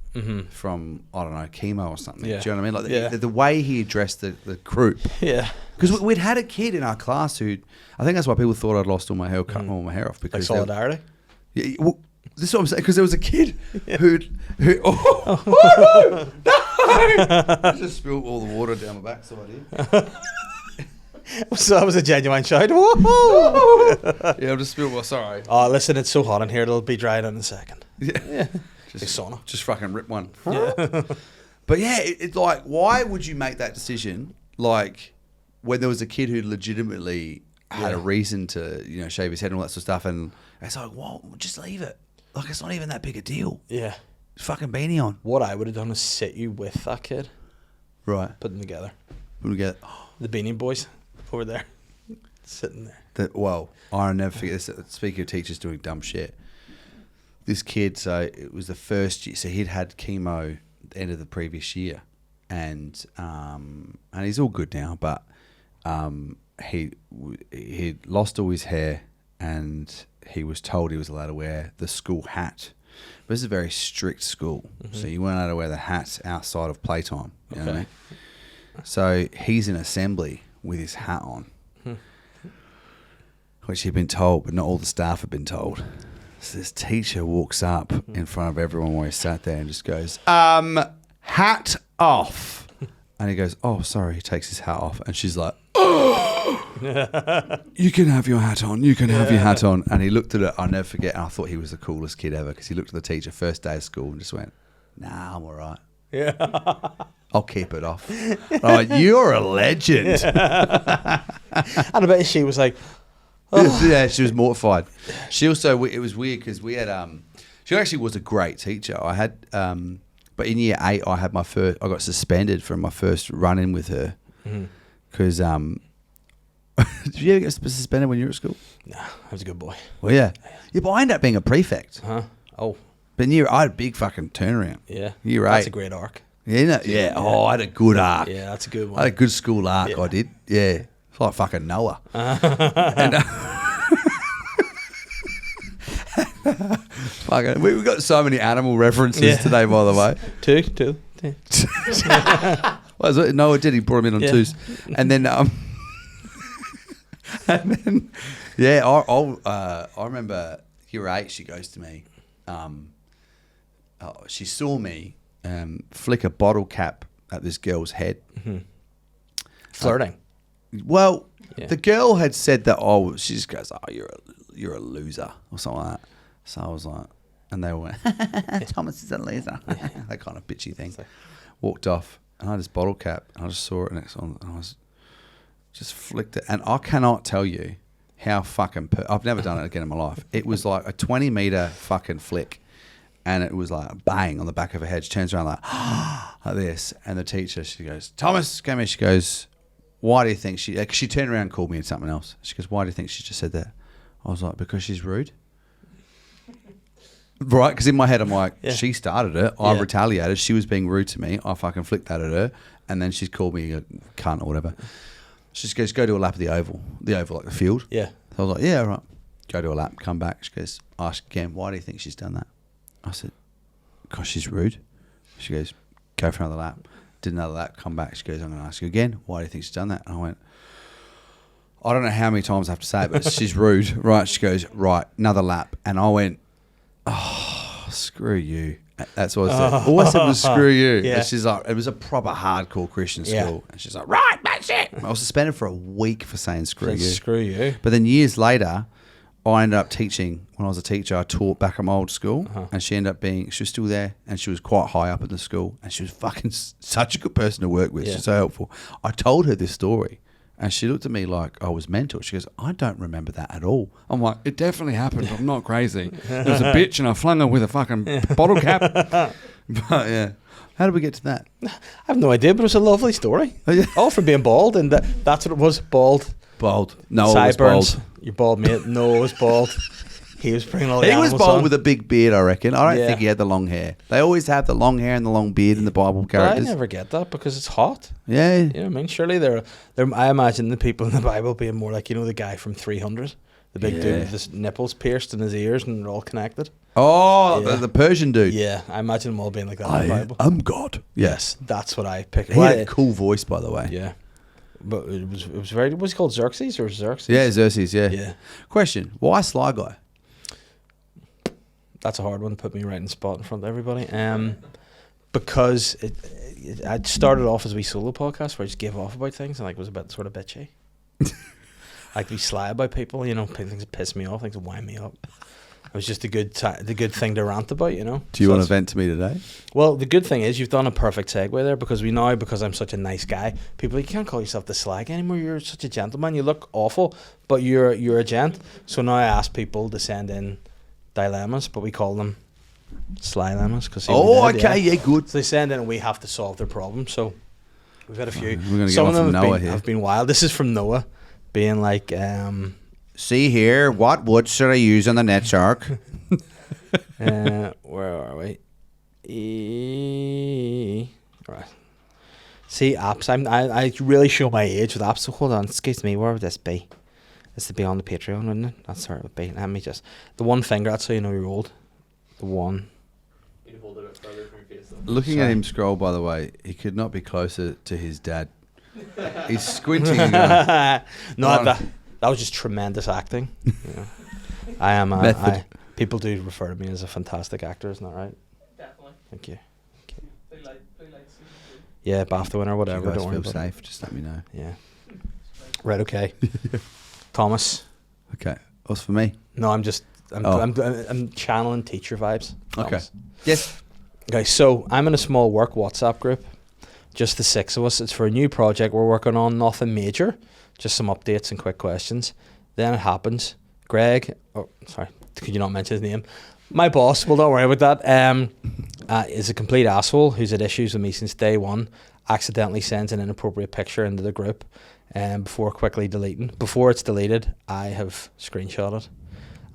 from, I don't know, chemo or something. Yeah. Do you know what I mean? Like the way he addressed the group. Yeah. Because we'd had a kid in our class who, I think that's why people thought I'd lost all my hair, cut all my hair off. Because like solidarity? Yeah, well, this is what I'm saying, because there was a kid who no! I just spilled all the water down my backside here. So that was a genuine shout. Yeah, I'll just spill. Sorry. Oh, listen, it's so hot in here. It'll be drying in a second. Yeah. Just sauna. Just fucking rip one. Yeah. But yeah, it's like, why would you make that decision? Like, when there was a kid who legitimately had a reason to, you know, shave his head and all that sort of stuff, and it's like, well, just leave it. Like, it's not even that big a deal. Yeah. Fucking beanie on. What I would have done is sit you with that kid. Right. Put them together. The Beanie Boys over there. Sitting there. Well, I'll never forget this. Speaking of teachers doing dumb shit, this kid, so it was the first year, so he'd had chemo at the end of the previous year, and he's all good now, but he lost all his hair, and he was told he was allowed to wear the school hat. But this is a very strict school, so you weren't allowed to wear the hat outside of playtime. You know what I mean? So he's in assembly with his hat on. which he'd been told, but not all the staff had been told. So this teacher walks up in front of everyone while he sat there and just goes, hat off. And he goes, oh, sorry. He takes his hat off. And she's like, oh, you can have your hat on. You can have your hat on. And he looked at it. I'll never forget. And I thought he was the coolest kid ever because he looked at the teacher first day of school and just went, nah, I'm all right. Yeah. I'll keep it off. Oh, you're a legend. And I bet she was like, Yeah, she was mortified. She also, it was weird because we had, she actually was a great teacher. I had, but in year 8, I got suspended from my first run-in with her because, did you ever get suspended when you were at school? nah, I was a good boy. Well, yeah. Yeah, but I ended up being a prefect. Huh? Oh, But I had a big fucking turnaround. yeah. Year That's 8. a great arc. Yeah. Oh, I had a good arc. Yeah, that's a good I one. had a good school arc, Yeah. I did. Yeah. It's like fucking Noah. And, fucking, we've got so many animal references today, by the way. Two. Well, Noah did. He brought him in on Yeah. twos. And then, I remember year 8, she goes to me. She saw me flick a bottle cap at this girl's head. Flirting. Well, Yeah. the girl had said that. Oh, she just goes, "Oh, you're a loser," or something like that. So I was like, and they went, "Thomas is a loser." That kind of bitchy thing. Walked off, and I had this bottle cap, and I just saw it next on, and I was just flicked it, and I cannot tell you how fucking. I've never done it again in my life. It was like a 20-meter fucking flick. And it was like a bang on the back of her head. She turns around like this. And the teacher, she goes, Thomas, come here. She goes, why do you think she... She turned around and called me and something else. She goes, why do you think she just said that? I was like, because she's rude. Right? Because in my head, I'm like, she started it. I retaliated. She was being rude to me. I fucking flicked that at her. And then she's called me a cunt or whatever. She just goes, go do a lap of the oval. The oval, like the field. Yeah. So I was like, yeah, right. Go do a lap, come back. She goes, ask again, why do you think she's done that? I said, gosh, she's rude. She goes, go for another lap. Did another lap, come back. She goes, I'm going to ask you again. Why do you think she's done that? And I went, I don't know how many times I have to say it, but she's rude. Right. She goes, right, another lap. And I went, oh, screw you. That's what I said. All I said was screw you. Yeah. And she's like, it was a proper hardcore Christian school. And she's like, right, that's it. I was suspended for a week for saying screw you. Screw you. But then years later, I ended up teaching. When I was a teacher, I taught back at my old school, and she ended up she was still there, and she was quite high up in the school, and she was fucking such a good person to work with. Yeah. She's so helpful. I told her this story, and she looked at me like I was mental. She goes, I don't remember that at all. I'm like, it definitely happened. I'm not crazy. There was a bitch, and I flung her with a fucking bottle cap. But yeah. How did we get to that? I have no idea, but it was a lovely story. All for being bald, and that's what it was. Bald. Bald. No, I was Sideburns. bald. Your bald mate. No, was bald. He was bringing all the He was animals bald on. with a big beard, I reckon. I don't Yeah. think he had the long hair. They always have the long hair and the long beard in the Bible But characters. I never get that because it's hot. Yeah. You know what I mean? Surely they're I imagine the people in the Bible being more like, the guy from 300. The big dude with his nipples pierced in his ears and they're all connected. Oh, Yeah. the Persian dude. Yeah, I imagine them all being like that in the Bible. I'm God. Yes, that's what I picked. He had a cool voice, by the way. Yeah. But it was very, was he called Xerxes or Xerxes? Yeah, Xerxes, yeah. Yeah. Question, why Sly Guy? That's a hard one to put me right in the spot in front of everybody. Because I'd started off as a wee solo podcast where I just gave off about things and was a bit sort of bitchy. Like to be sly about people, things that piss me off, things that wind me up. It was just the good thing to rant about, Do you want to vent to me today? Well, the good thing is you've done a perfect segue there because I'm such a nice guy, people, you can't call yourself the slag anymore. You're such a gentleman. You look awful, but you're a gent. So now I ask people to send in dilemmas, but we call them sly lemmas. Yeah, good. So they send in and we have to solve their problem. So we've had a few. We're going to Some get of one them from Noah here. have been wild. This is from Noah, being like, See here, what wood should I use on the net shark? where are we? Right. See, apps. I really show my age with apps. So hold on, excuse me. Where would this be? This would be on the Patreon, wouldn't it? That's where it would be. Let me just the one finger. That's how you know you're old. The one. You hold it a bit further from your face. Looking at him scroll, by the way, he could not be closer to his dad. He's squinting. And going, No, That was just tremendous acting. You know. I am. People do refer to me as a fantastic actor. Isn't that right? Definitely. Thank you. Blue light season 2. Yeah, BAFTA winner, whatever. You guys Don't worry feel about it. safe. Just let me know. Yeah. Right. Okay. Thomas. Okay. What's for me? No, I'm channeling teacher vibes. Okay. Thomas. Yes. Okay, so I'm in a small work WhatsApp group, just the 6 of us. It's for a new project we're working on, nothing major, just some updates and quick questions. Then it happens. Greg, could you not mention his name? My boss, well, don't worry about that, is a complete asshole who's had issues with me since day one, accidentally sends an inappropriate picture into the group before quickly deleting. Before it's deleted, I have screenshotted.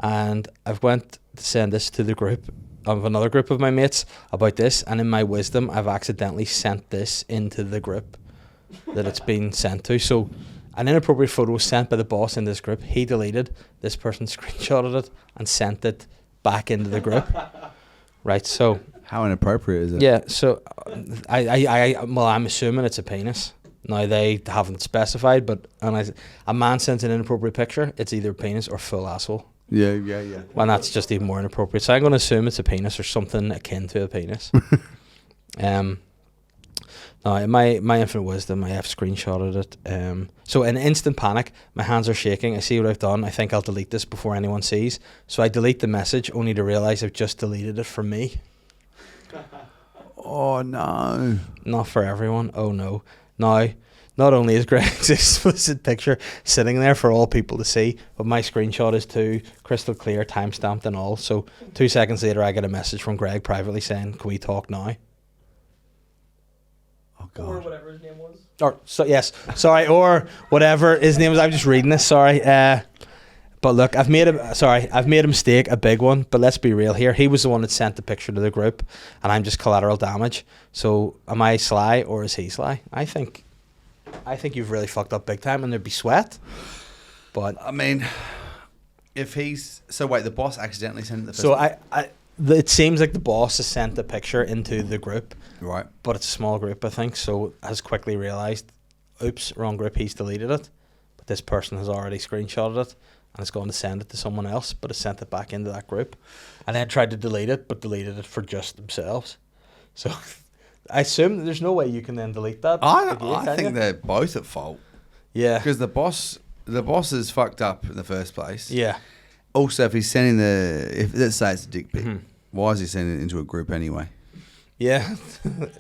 And I've went to send this to the group of another group of my mates about this, and in my wisdom I've accidentally sent this into the group that it's been sent to. So an inappropriate photo was sent by the boss in this group. He deleted, this person screenshotted it and sent it back into the group. Right, so How inappropriate is it? yeah, so I'm assuming it's a penis. Now they haven't specified, but a man sends an inappropriate picture, it's either penis or full asshole. Yeah. Well, that's just even more inappropriate. So I'm going to assume it's a penis or something akin to a penis. Now, in my infinite wisdom, I have screenshotted it. So in instant panic, my hands are shaking. I see what I've done. I think I'll delete this before anyone sees. So I delete the message, only to realise I've just deleted it for me. Oh no. Not for everyone. Oh no. Now, not only is Greg's explicit picture sitting there for all people to see, but my screenshot is too crystal clear, time-stamped and all. So 2 seconds later, I get a message from Greg privately saying, "Can we talk now?" Oh Or god. whatever his name was. Or whatever his name was. I'm just reading this. Sorry. But look, I've made a mistake, a big one. But let's be real here. He was the one that sent the picture to the group, and I'm just collateral damage. So am I sly or is he sly? I think you've really fucked up big time, and there'd be sweat. But I mean, if he's the boss accidentally sent it the first so it seems like the boss has sent the picture into the group, right. but it's a small group, I think. So has quickly realised, oops, wrong group. He's deleted it, but this person has already screenshotted it and is going to send it to someone else, but has sent it back into that group, and then tried to delete it, but deleted it for just themselves. So I assume there's no way you can then delete that. I think they're both at fault Yeah. because the boss is fucked up in the first place. Yeah. Also, if he's sending if let's say it's a dick pic, why is he sending it into a group anyway? Yeah.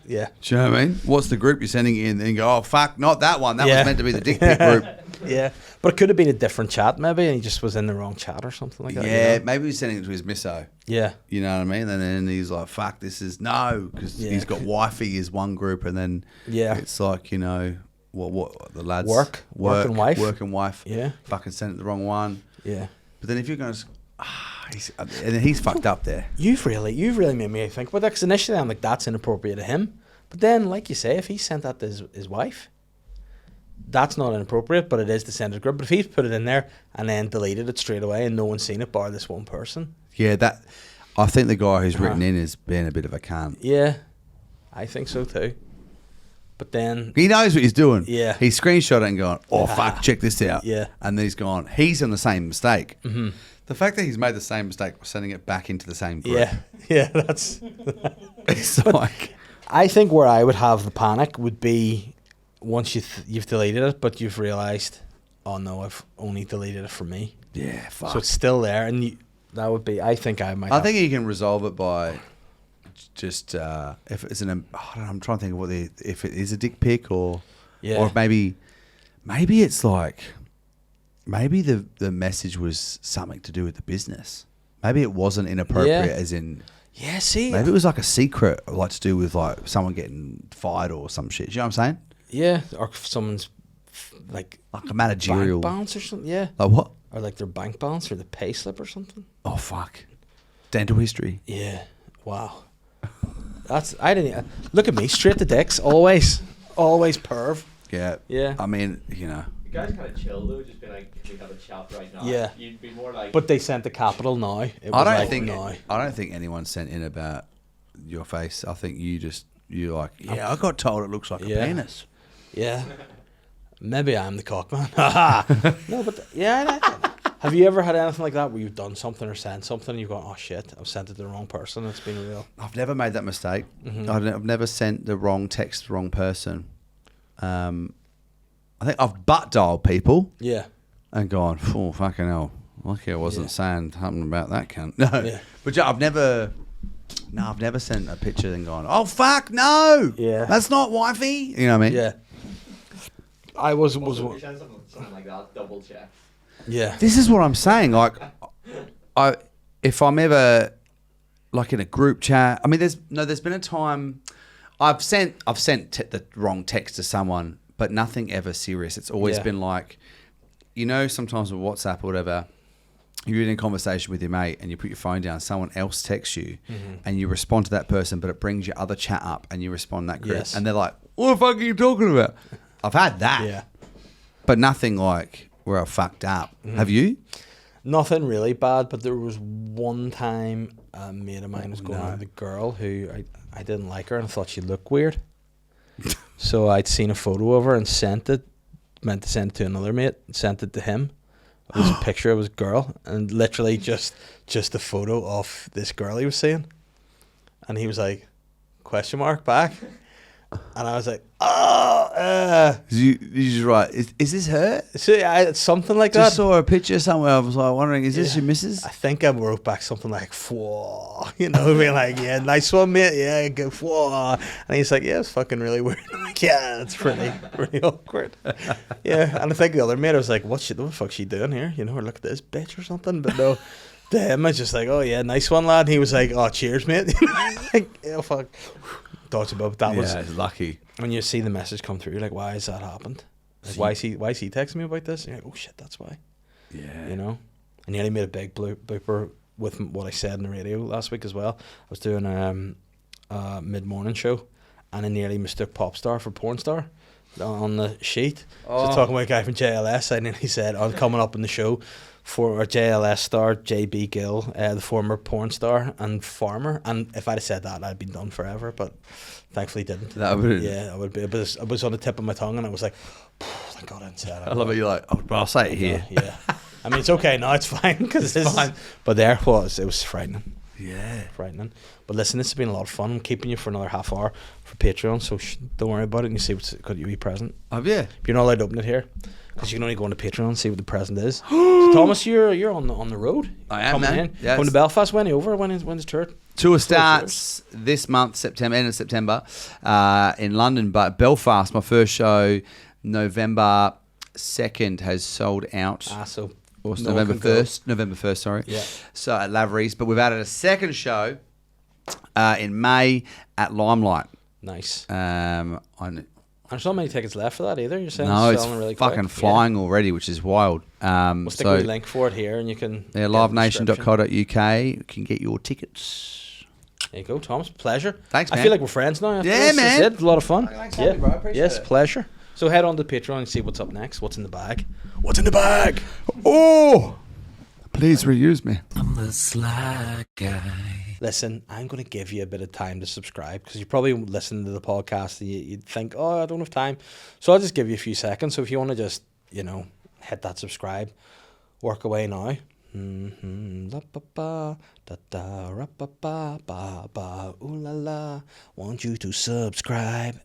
Yeah. Do you know what I mean? What's the group you're sending it in? And you go, oh fuck, not that one. That was meant to be the dick pic group. Yeah. But it could have been a different chat maybe, and he just was in the wrong chat or something like that. Yeah, You know? maybe he's sending it to his misso. Yeah. You know what I mean? And then he's like, fuck, this is no, because he's got wifey is one group, and then it's like, you know, what the lads Work and wife. Yeah. Fucking sent it the wrong one. Yeah. But then if you're going to, and then he's fucked up there. You've really made me think about that, because initially I'm like, that's inappropriate to him. But then, like you say, if he sent that to his wife, that's not inappropriate, but it is to send it to group. But if he's put it in there and then deleted it straight away and no one's seen it bar this one person. Yeah, I think the guy who's written in is being a bit of a cunt. Yeah, I think so too. But then he knows what he's doing. Yeah. He screenshot it and gone, oh, fuck, check this out. Yeah. And then he's gone, he's on the same mistake. Mm-hmm. The fact that he's made the same mistake of sending it back into the same group. Yeah. Yeah, that's... It's like... I think where I would have the panic would be once you've deleted it, but you've realised, oh no, I've only deleted it for me. Yeah, fuck. So it's still there, and that would be... I think you can resolve it by... Just if it's I'm trying to think of if it is a dick pic or if maybe it's like the message was something to do with the business. Maybe it wasn't inappropriate as in maybe it was like a secret like to do with like someone getting fired or some shit. Do you know what I'm saying? Yeah, or someone's like a managerial bank balance or something. Yeah, like what? Or like their bank balance or the pay slip or something. Oh fuck, dental history. Yeah, wow. I didn't look at me, straight to dicks, always perv. Yeah. I mean, you know. The guy's kind of chill though, just being like, can we have a chat right now? Yeah. You'd be more like. But they sent the capital now. I don't think anyone sent in about your face. I think you're like, I got told it looks like a penis. Yeah. Maybe I'm the cock man. No, but have you ever had anything like that where you've done something or sent something and you've gone, oh shit, I've sent it to the wrong person, it's been real? I've never made that mistake. I've never sent the wrong text to the wrong person. I think I've butt dialed people Yeah. and gone, oh, fucking hell. Lucky I wasn't saying something about that cunt. No. Yeah. But yeah, I've never sent a picture and gone, oh, fuck, no. Yeah. That's not wifey. You know what I mean? Yeah. I was Also, if you send something like that, double check. yeah. This is what I'm saying. Like, if I'm ever like in a group chat, I mean, there's been a time I've sent the wrong text to someone, but nothing ever serious. It's always been like, you know, sometimes with WhatsApp or whatever, you're in a conversation with your mate and you put your phone down, someone else texts you and you respond to that person, but it brings your other chat up and you respond that group. Yes. And they're like, what the fuck are you talking about? I've had that. Yeah. But nothing like where I fucked up. Have you? Nothing really bad, but there was one time a mate of mine was going out with a girl who I didn't like her and I thought she looked weird. So I'd seen a photo of her and meant to send it to another mate, sent it to him. It was a picture of his girl and literally just a photo of this girl he was seeing. And he was like, question mark back. And I was like, You just write, is this her? so it's something like Just that. saw a picture somewhere. I was like wondering, is this your missus? I think I wrote back something like, whoa, you know, being like, yeah, nice one, mate, yeah, go, whoa. And he's like, yeah, it's fucking really weird. I'm like, yeah, it's pretty awkward. Yeah, and I think the other mate, I was like, what the fuck's she doing here? You know, or look at this bitch or something. But no, to him, I was just like, oh yeah, nice one, lad. And he was like, oh, cheers, mate. Like, yeah, fuck. Thoughts about that was it's lucky. when you see the message come through, you're like, why has that happened? Like, why is he texting me about this? And you're like, oh shit, that's why. Yeah. You know? And nearly made a big blooper with what I said on the radio last week as well. I was doing a mid-morning show and I nearly mistook pop star for porn star on the sheet. So talking about a guy from JLS, and then he said, I'm coming up in the show for our JLS star, JB Gill, the former porn star and farmer. And if I'd have said that, I'd been done forever, but thankfully didn't. That would I would be. It was on the tip of my tongue and I was like, thank God I didn't say that. I love it. You're like, oh, but I'll say it here. Yeah. I mean, it's okay now, it's fine. Cause it's fine. But it was frightening. Yeah. Frightening. But listen, this has been a lot of fun. I'm keeping you for another half hour for Patreon, so don't worry about it. And you see what's got you a present. Have you? You're not allowed to open it here because you can only go on to Patreon and see what the present is. So Thomas, you're on the road. I am, coming man. in. Yes. Coming to Belfast. When's the tour? Tour starts this month, end of September, in London. But Belfast, my first show, November 2nd, has sold out. So Or no November one can go. 1st. November 1st, sorry. Yeah. So at Lavery's. But we've added a second show in May at Limelight. Nice. There's There's not many tickets left for that either. You're saying no, it's selling really fucking quick. flying already, which is wild. We'll stick a link for it here, and you can. Yeah, get livenation.co.uk. You can get your tickets. There you go, Thomas. Pleasure. Thanks, I man. feel like we're friends now. After Yeah, this. man. It's a lot of fun. Thanks for having me, bro. I appreciate yes, it. pleasure. So head on to Patreon and see what's up next. What's in the bag? What's in the bag? Oh, please reuse me. I'm the sly guy. Listen, I'm going to give you a bit of time to subscribe because you probably listen to the podcast and you'd think, oh, I don't have time. So I'll just give you a few seconds. So if you want to just, hit that subscribe, work away now. La ba ba da da ra ba ba ba ba ooh la la. Want you to subscribe.